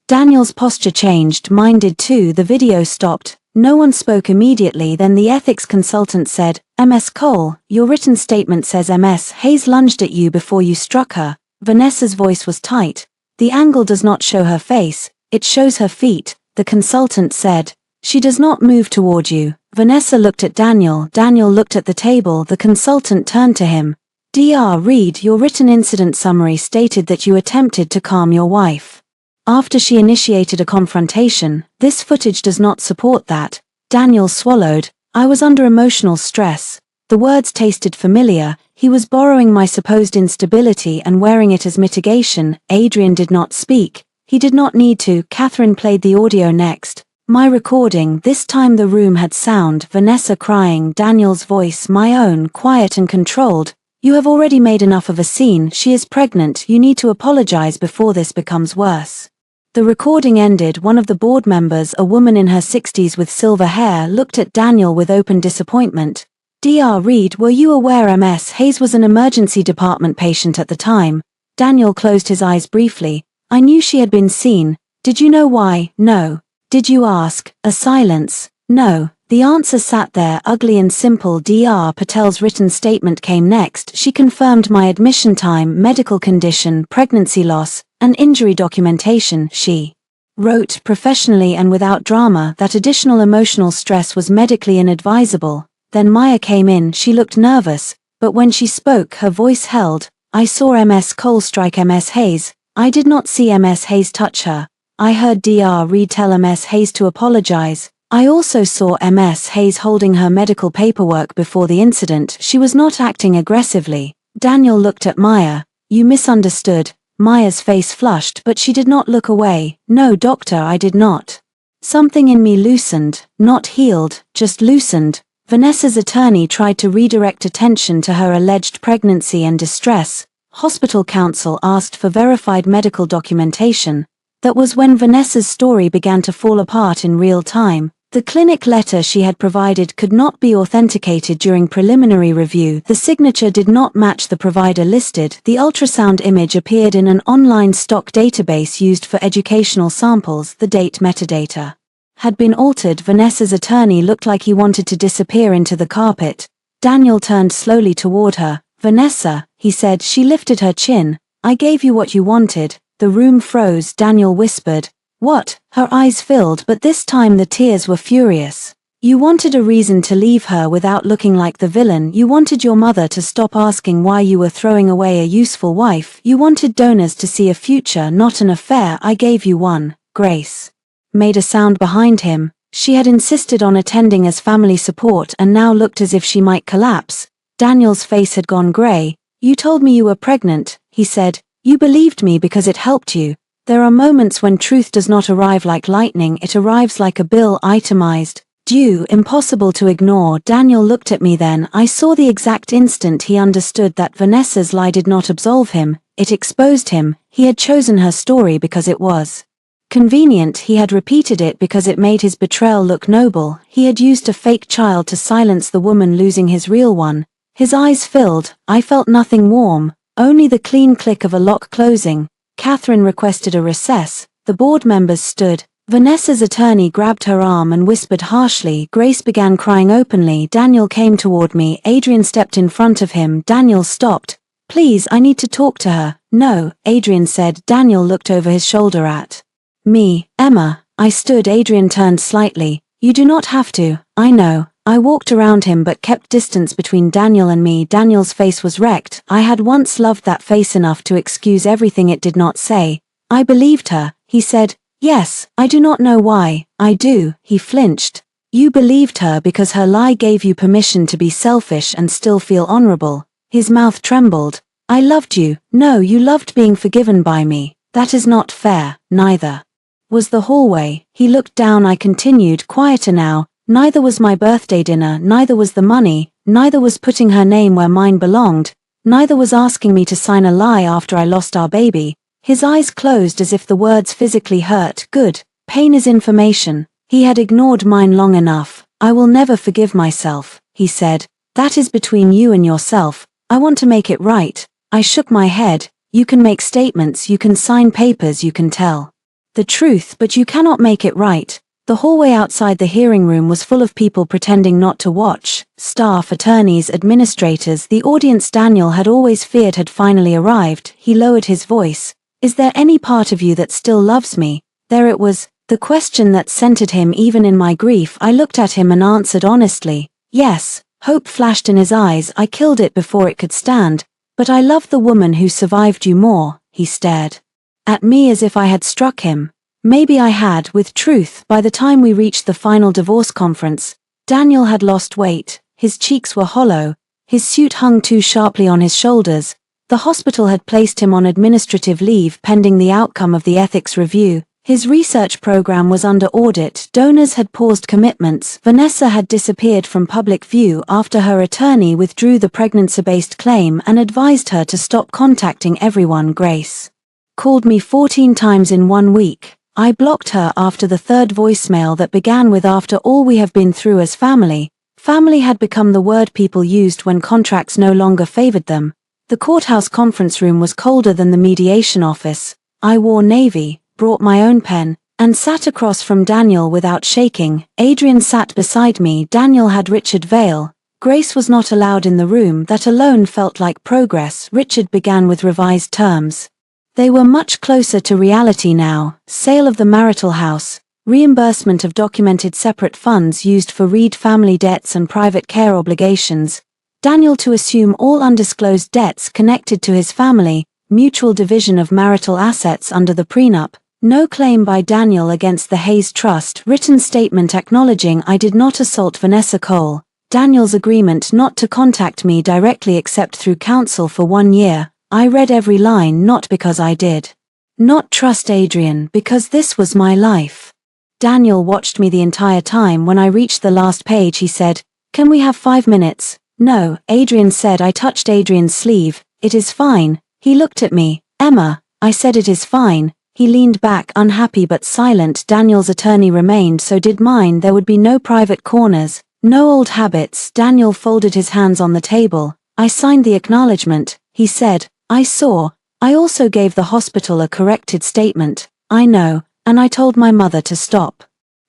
Daniel's posture changed, mine did too. The video stopped. No one spoke immediately. Then the ethics consultant said, "Ms. Cole, your written statement says Ms. Hayes lunged at you before you struck her." Vanessa's voice was tight. "The angle does not show her face, it shows her feet," the consultant said. "She does not move toward you." Vanessa looked at Daniel. Daniel looked at the table. The consultant turned to him. "Dr. Reed, your written incident summary stated that you attempted to calm your wife after she initiated a confrontation. This footage does not support that." Daniel swallowed. I was under emotional stress. The words tasted familiar. He was borrowing my supposed instability and wearing it as mitigation. Adrian did not speak. He did not need to. Catherine played the audio next. My recording. This time the room had sound. Vanessa crying. Daniel's voice, my own, quiet and controlled. "You have already made enough of a scene. She is pregnant. You need to apologize before this becomes worse." The recording ended. One of the board members, a woman in her 60s with silver hair, looked at Daniel with open disappointment. "Dr. Reed, were you aware Ms. Hayes was an emergency department patient at the time?" Daniel closed his eyes briefly. "I knew she had been seen." "Did you know why?" "No." "Did you ask?" A silence. "No." The answer sat there, ugly and simple. Dr. Patel's written statement came next. She confirmed my admission time, medical condition, pregnancy loss, and injury documentation. She wrote professionally and without drama that additional emotional stress was medically inadvisable. Then Maya came in. She looked nervous, but when she spoke, her voice held. "I saw Ms. Cole strike Ms. Hayes. I did not see Ms. Hayes touch her. I heard Dr. Reed tell Ms. Hayes to apologize. I also saw Ms. Hayes holding her medical paperwork before the incident. She was not acting aggressively." Daniel looked at Maya. "You misunderstood." Maya's face flushed, but she did not look away. "No, doctor, I did not." Something in me loosened, not healed, just loosened. Vanessa's attorney tried to redirect attention to her alleged pregnancy and distress. Hospital counsel asked for verified medical documentation. That was when Vanessa's story began to fall apart in real time. The clinic letter she had provided could not be authenticated during preliminary review. The signature did not match the provider listed. The ultrasound image appeared in an online stock database used for educational samples. The date metadata had been altered. Vanessa's attorney looked like he wanted to disappear into the carpet. Daniel turned slowly toward her. "Vanessa," he said. She lifted her chin. "I gave you what you wanted." The room froze. Daniel whispered, "What?" Her eyes filled, but this time the tears were furious. "You wanted a reason to leave her without looking like the villain. You wanted your mother to stop asking why you were throwing away a useful wife. You wanted donors to see a future, not an affair. I gave you one." Grace made a sound behind him. She had insisted on attending as family support and now looked as if she might collapse. Daniel's face had gone gray. "You told me you were pregnant," he said. "You believed me because it helped you. There are moments when truth does not arrive like lightning, it arrives like a bill, itemized, due, impossible to ignore." Daniel looked at me then. I saw the exact instant he understood that Vanessa's lie did not absolve him, it exposed him. He had chosen her story because it was convenient. He had repeated it because it made his betrayal look noble. He had used a fake child to silence the woman losing his real one. His eyes filled. I felt nothing warm, only the clean click of a lock closing. Catherine requested a recess. The board members stood. Vanessa's attorney grabbed her arm and whispered harshly. Grace began crying openly. Daniel came toward me. Adrian stepped in front of him. Daniel stopped. "Please, I need to talk to her." "No," Adrian said. Daniel looked over his shoulder at me. "Emma." I stood. Adrian turned slightly. "You do not have to." "I know." I walked around him but kept distance between Daniel and me. Daniel's face was wrecked. I had once loved that face enough to excuse everything it did not say. "I believed her," he said. "Yes, I do not know why." "I do." He flinched. "You believed her because her lie gave you permission to be selfish and still feel honorable." His mouth trembled. "I loved you." "No, you loved being forgiven by me." "That is not fair." "Neither was the hallway." He looked down. I continued, quieter now. "Neither was my birthday dinner, neither was the money, neither was putting her name where mine belonged, neither was asking me to sign a lie after I lost our baby." His eyes closed as if the words physically hurt. "Good. Pain is information." He had ignored mine long enough. "I will never forgive myself," he said. "That is between you and yourself. I want to make it right." I shook my head. "You can make statements, you can sign papers, you can tell the truth, but you cannot make it right." The hallway outside the hearing room was full of people pretending not to watch. Staff, attorneys, administrators. The audience Daniel had always feared had finally arrived. He lowered his voice. "Is there any part of you that still loves me?" There it was, the question that centered him even in my grief. I looked at him and answered honestly, "Yes." Hope flashed in his eyes. "I killed it before it could stand. But I love the woman who survived you more." He stared at me as if I had struck him. Maybe I had, with truth. By the time we reached the final divorce conference, Daniel had lost weight. His cheeks were hollow. His suit hung too sharply on his shoulders. The hospital had placed him on administrative leave pending the outcome of the ethics review. His research program was under audit. Donors had paused commitments. Vanessa had disappeared from public view after her attorney withdrew the pregnancy-based claim and advised her to stop contacting everyone. Grace called me 14 times in 1 week. I blocked her after the third voicemail that began with "After all we have been through as family." Family had become the word people used when contracts no longer favored them. The courthouse conference room was colder than the mediation office. I wore navy, brought my own pen, and sat across from Daniel without shaking. Adrian sat beside me. Daniel had Richard Vale. Grace was not allowed in the room. That alone felt like progress. Richard began with revised terms. They were much closer to reality now. Sale of the marital house, reimbursement of documented separate funds used for Reed family debts and private care obligations, Daniel to assume all undisclosed debts connected to his family, mutual division of marital assets under the prenup, no claim by Daniel against the Hayes Trust, written statement acknowledging I did not assault Vanessa Cole, Daniel's agreement not to contact me directly except through counsel for 1 year. I read every line, not because I did not trust Adrian, because this was my life. Daniel watched me the entire time. When I reached the last page he said, "Can we have 5 minutes?" "No," Adrian said. I touched Adrian's sleeve. "It is fine." He looked at me. "Emma," I said. "It is fine." He leaned back, unhappy but silent. Daniel's attorney remained, so did mine. There would be no private corners, no old habits. Daniel folded his hands on the table. "I signed the acknowledgement," he said. "I saw. I also gave the hospital a corrected statement." "I know, and I told my mother to stop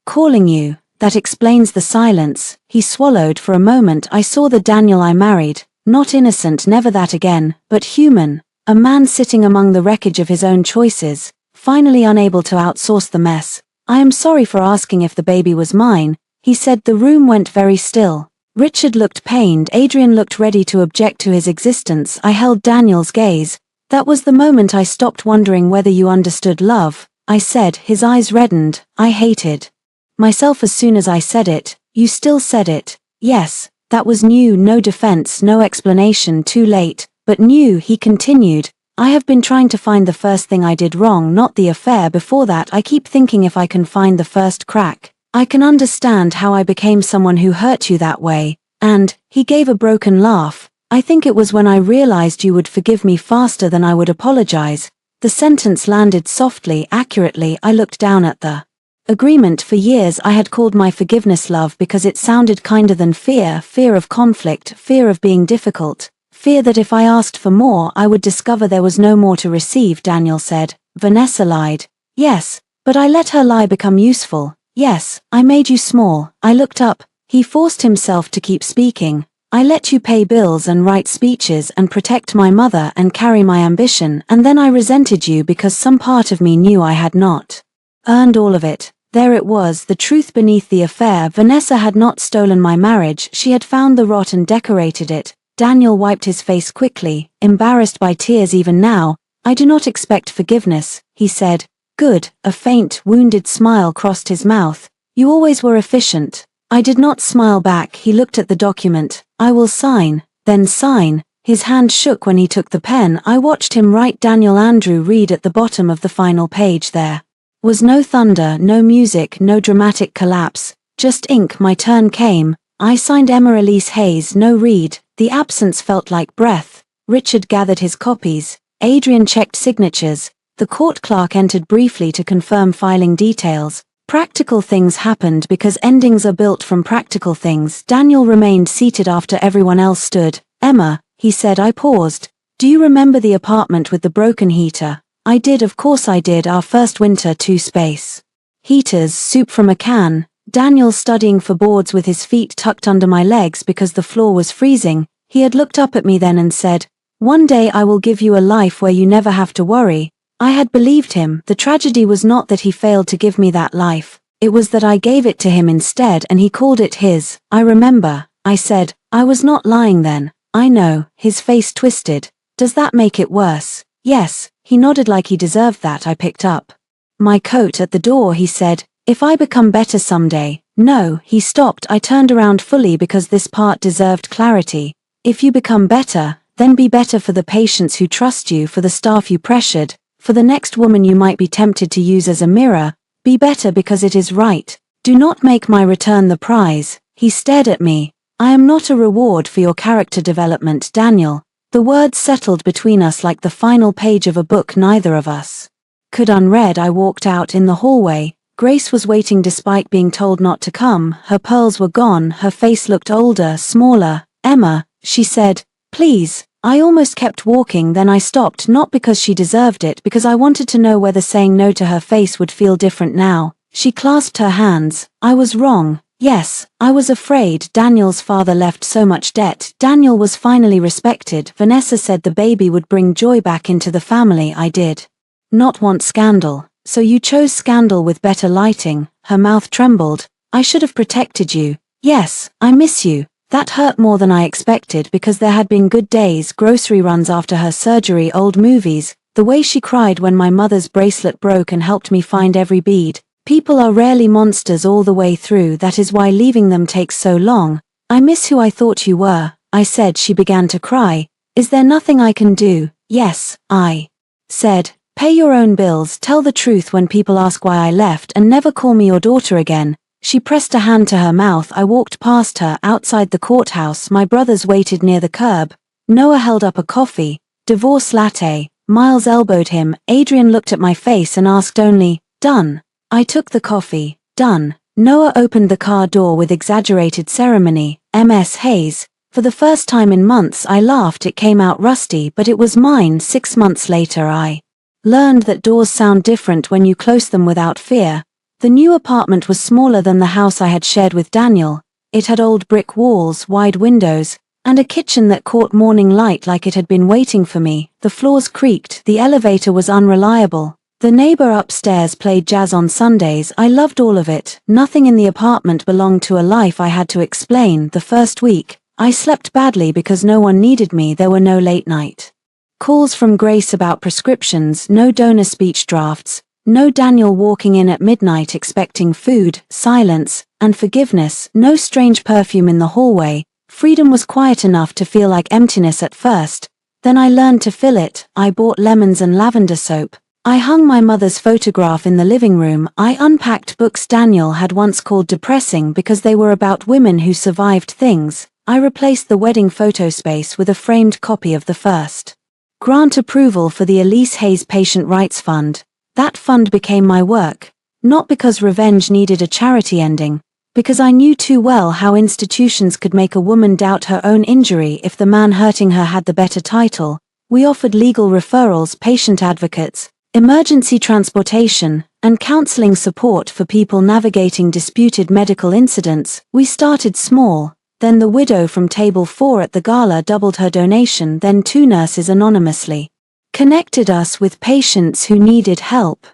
calling you." "That explains the silence." He swallowed for a moment. I saw the Daniel I married, not innocent, never that again, but human. A man sitting among the wreckage of his own choices, finally unable to outsource the mess. "I am sorry for asking if the baby was mine," he said. The room went very still. Richard looked pained. Adrian looked ready to object to his existence. I held Daniel's gaze. "That was the moment I stopped wondering whether you understood love," I said. His eyes reddened. "I hated myself as soon as I said it." "You still said it." "Yes." That was new. No defense, no explanation. Too late. "But new," he continued. "I have been trying to find the first thing I did wrong, not the affair before that. I keep thinking if I can find the first crack, I can understand how I became someone who hurt you that way. And," he gave a broken laugh, "I think it was when I realized you would forgive me faster than I would apologize." The sentence landed softly, accurately. I looked down at the agreement. For years I had called my forgiveness love because it sounded kinder than fear. Fear of conflict, fear of being difficult, fear that if I asked for more I would discover there was no more to receive. Daniel said, "Vanessa lied." "Yes, but I let her lie become useful." "Yes, I made you small." I looked up. He forced himself to keep speaking. "I let you pay bills and write speeches and protect my mother and carry my ambition, and then I resented you because some part of me knew I had not earned all of it." There it was, the truth beneath the affair. Vanessa had not stolen my marriage. She had found the rot and decorated it. Daniel wiped his face quickly, embarrassed by tears even now. "I do not expect forgiveness," he said. "Good." A faint, wounded smile crossed his mouth. "You always were efficient." I did not smile back. He looked at the document. "I will sign." "Then sign." His hand shook when he took the pen. I watched him write Daniel Andrew Reed at the bottom of the final page. There was no thunder, no music, no dramatic collapse, just ink. My turn came. I signed Emma Elise Hayes, no Reed. The absence felt like breath. Richard gathered his copies. Adrian checked signatures. The court clerk entered briefly to confirm filing details. Practical things happened because endings are built from practical things. Daniel remained seated after everyone else stood. "Emma," he said. I paused. "Do you remember the apartment with the broken heater?" I did, of course I did. Our first winter, 2 space heaters, soup from a can. Daniel studying for boards with his feet tucked under my legs because the floor was freezing. He had looked up at me then and said, "One day I will give you a life where you never have to worry." I had believed him. The tragedy was not that he failed to give me that life. It was that I gave it to him instead and he called it his. "I remember," I said. "I was not lying then." "I know." His face twisted. "Does that make it worse?" "Yes." He nodded like he deserved that. I picked up my coat at the door. He said, "If I become better someday." "No." He stopped. I turned around fully because this part deserved clarity. "If you become better, then be better for the patients who trust you, for the staff you pressured, for the next woman you might be tempted to use as a mirror. Be better because it is right. Do not make my return the prize." He stared at me. "I am not a reward for your character development, Daniel." The words settled between us like the final page of a book neither of us could unread. I walked out. In the hallway, Grace was waiting despite being told not to come. Her pearls were gone. Her face looked older, smaller. "Emma," she said, "please." I almost kept walking, then I stopped, not because she deserved it, because I wanted to know whether saying no to her face would feel different now. She clasped her hands. "I was wrong. Yes, I was afraid. Daniel's father left so much debt. Daniel was finally respected. Vanessa said the baby would bring joy back into the family. I did not want scandal. So you chose scandal with better lighting." Her mouth trembled. "I should have protected you." "Yes, I miss you." That hurt more than I expected because there had been good days, grocery runs after her surgery, old movies, the way she cried when my mother's bracelet broke and helped me find every bead. People are rarely monsters all the way through. That is why leaving them takes so long. "I miss who I thought you were," I said. She began to cry. "Is there nothing I can do?" "Yes," I said. Pay your own bills, tell the truth when people ask why I left, and never call me your daughter again." She pressed a hand to her mouth. I walked past her. Outside the courthouse, my brothers waited near the curb. Noah held up a coffee. "Divorce latte." Miles elbowed him. Adrian looked at my face and asked only, "Done?" I took the coffee. "Done." Noah opened the car door with exaggerated ceremony. "Ms. Hayes." For the first time in months I laughed. It came out rusty, but it was mine. 6 months later I learned that doors sound different when you close them without fear. The new apartment was smaller than the house I had shared with Daniel. It had old brick walls, wide windows, and a kitchen that caught morning light like it had been waiting for me. The floors creaked, the elevator was unreliable. The neighbor upstairs played jazz on Sundays. I loved all of it. Nothing in the apartment belonged to a life I had to explain. The first week, I slept badly because no one needed me. There were no late night calls from Grace about prescriptions, no donor speech drafts, no Daniel walking in at midnight expecting food, silence, and forgiveness, no strange perfume in the hallway. Freedom was quiet enough to feel like emptiness at first. Then I learned to fill it. I bought lemons and lavender soap. I hung my mother's photograph in the living room. I unpacked books Daniel had once called depressing because they were about women who survived things. I replaced the wedding photo space with a framed copy of the first grant approval for the Elise Hayes Patient Rights Fund. That fund became my work, not because revenge needed a charity ending, because I knew too well how institutions could make a woman doubt her own injury if the man hurting her had the better title. We offered legal referrals, patient advocates, emergency transportation, and counseling support for people navigating disputed medical incidents. We started small. Then the widow from table 4 at the gala doubled her donation. Then 2 nurses anonymously connected us with patients who needed help.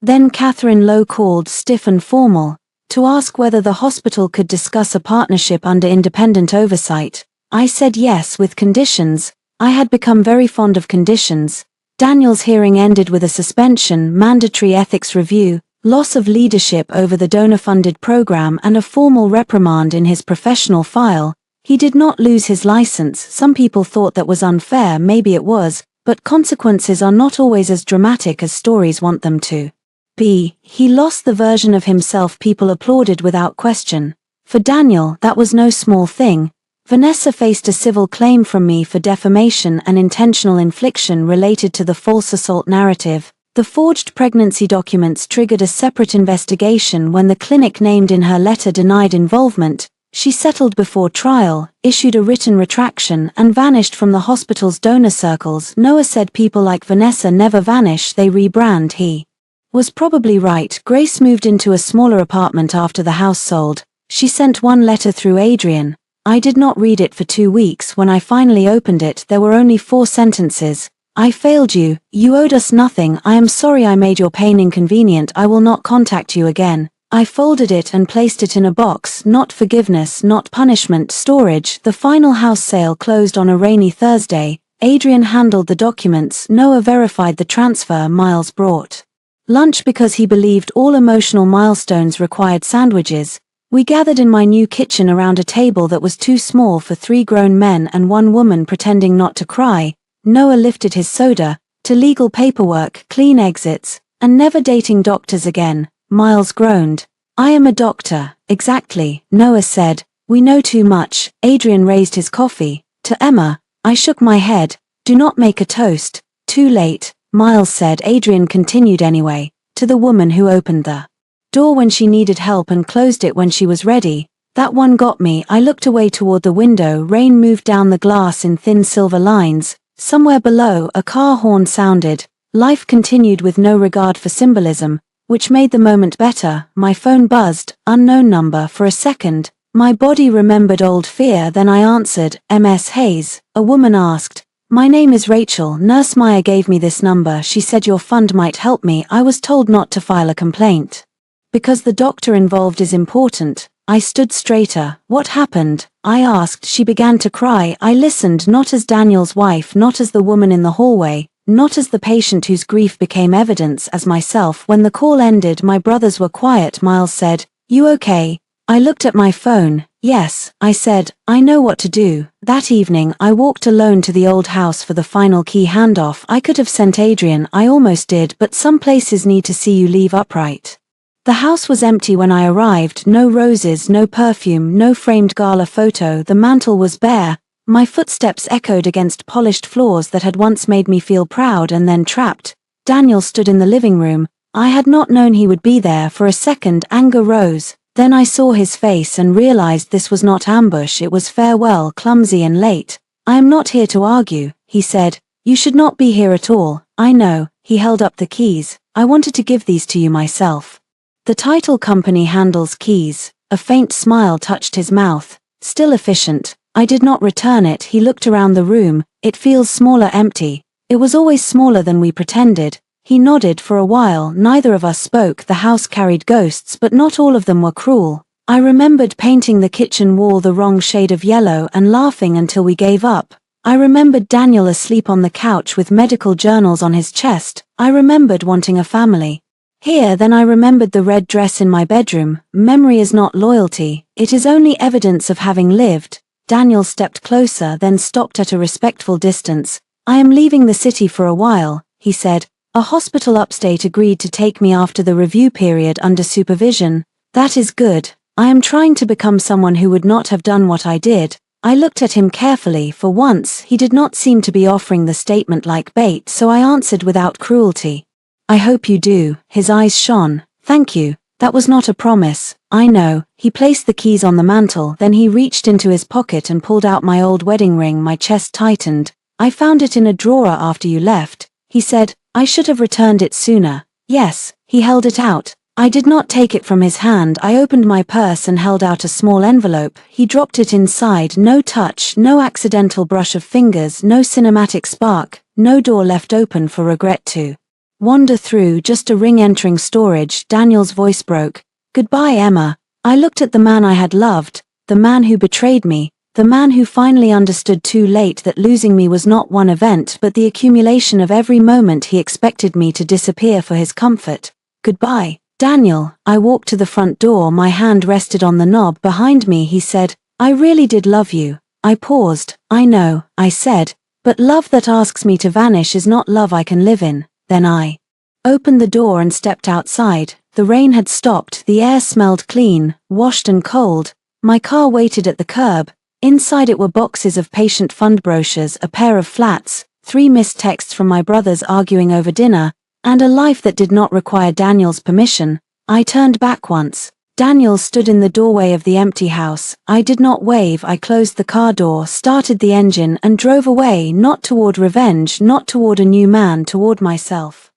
Then Catherine Lowe called, stiff and formal, to ask whether the hospital could discuss a partnership under independent oversight. I said yes with conditions. I had become very fond of conditions. Daniel's hearing ended with a suspension, mandatory ethics review, loss of leadership over the donor-funded program, and a formal reprimand in his professional file. He did not lose his license. Some people thought that was unfair. Maybe it was, but consequences are not always as dramatic as stories want them to be. He lost the version of himself people applauded without question. For Daniel, that was no small thing. Vanessa faced a civil claim from me for defamation and intentional infliction related to the false assault narrative. The forged pregnancy documents triggered a separate investigation when the clinic named in her letter denied involvement. She settled before trial, issued a written retraction, and vanished from the hospital's donor circles. Noah said people like Vanessa never vanish, they rebrand. He was probably right. Grace moved into a smaller apartment after the house sold. She sent one letter through Adrian. I did not read it for 2 weeks. When I finally opened it, there were only 4 sentences. "I failed you. You owed us nothing. I am sorry I made your pain inconvenient. I will not contact you again." I folded it and placed it in a box. Not forgiveness, not punishment, storage. The final house sale closed on a rainy Thursday. Adrian handled the documents. Noah verified the transfer. Miles brought lunch because he believed all emotional milestones required sandwiches. We gathered in my new kitchen around a table that was too small for 3 grown men and 1 woman pretending not to cry. Noah lifted his soda, to legal paperwork, clean exits, and never dating doctors again. Miles groaned. "I am a doctor." "Exactly," Noah said. "We know too much." Adrian raised his coffee. "To Emma." I shook my head. "Do not make a toast." "Too late," Miles said. Adrian continued anyway. "To the woman who opened the door when she needed help and closed it when she was ready. That one got me." I looked away toward the window. Rain moved down the glass in thin silver lines. Somewhere below, a car horn sounded. Life continued with no regard for symbolism, which made the moment better. My phone buzzed, unknown number. For a second, my body remembered old fear. Then I answered. "Ms. Hayes." A woman asked. "My name is Rachel. Nurse Meyer gave me this number. She said your fund might help me." I was told not to file a complaint because the doctor involved is important. I stood straighter. "What happened?" I asked. She began to cry. I listened, not as Daniel's wife, not as the woman in the hallway, not as the patient whose grief became evidence, as myself. When the call ended, my brothers were quiet. Miles said, "You okay?" I looked at my phone. Yes, I said, I know what to do. That evening I walked alone to the old house for the final key handoff. I could have sent Adrian, I almost did, but some places need to see you leave upright. The house was empty when I arrived, no roses, no perfume, no framed gala photo, the mantel was bare. My footsteps echoed against polished floors that had once made me feel proud and then trapped. Daniel stood in the living room. I had not known he would be there. For a second, anger rose. Then I saw his face and realized this was not ambush, it was farewell, clumsy and late. I am not here to argue, he said. You should not be here at all. I know. He held up the keys. I wanted to give these to you myself. The title company handles keys. A faint smile touched his mouth. Still efficient. I did not return it. He looked around the room. It feels smaller, empty. It was always smaller than we pretended. He nodded. For a while, neither of us spoke. The house carried ghosts, but not all of them were cruel. I remembered painting the kitchen wall the wrong shade of yellow and laughing until we gave up. I remembered Daniel asleep on the couch with medical journals on his chest. I remembered wanting a family. Then I remembered the red dress in my bedroom. Memory is not loyalty, it is only evidence of having lived. Daniel stepped closer, then stopped at a respectful distance. I am leaving the city for a while, he said. A hospital upstate agreed to take me after the review period under supervision. That is good. I am trying to become someone who would not have done what I did. I looked at him carefully. For once, he did not seem to be offering the statement like bait, so I answered without cruelty. I hope you do. His eyes shone. Thank you. That was not a promise. I know. He placed the keys on the mantel, then he reached into his pocket and pulled out my old wedding ring. My chest tightened. I found it in a drawer after you left. He said, I should have returned it sooner. Yes. He held it out. I did not take it from his hand. I opened my purse and held out a small envelope. He dropped it inside. No touch, no accidental brush of fingers, no cinematic spark, no door left open for regret to wander through, just a ring entering storage. Daniel's voice broke. Goodbye, Emma. I looked at the man I had loved, the man who betrayed me, the man who finally understood too late that losing me was not one event but the accumulation of every moment he expected me to disappear for his comfort. Goodbye, Daniel. I walked to the front door. My hand rested on the knob behind me. He said, I really did love you. I paused. I know, I said, but love that asks me to vanish is not love I can live in. Then I opened the door and stepped outside. The rain had stopped, the air smelled clean, washed and cold. My car waited at the curb. Inside it were boxes of patient fund brochures, a pair of flats, 3 missed texts from my brothers arguing over dinner, and a life that did not require Daniel's permission. I turned back once. Daniel stood in the doorway of the empty house. I did not wave. I closed the car door, started the engine, and drove away, not toward revenge, not toward a new man, toward myself.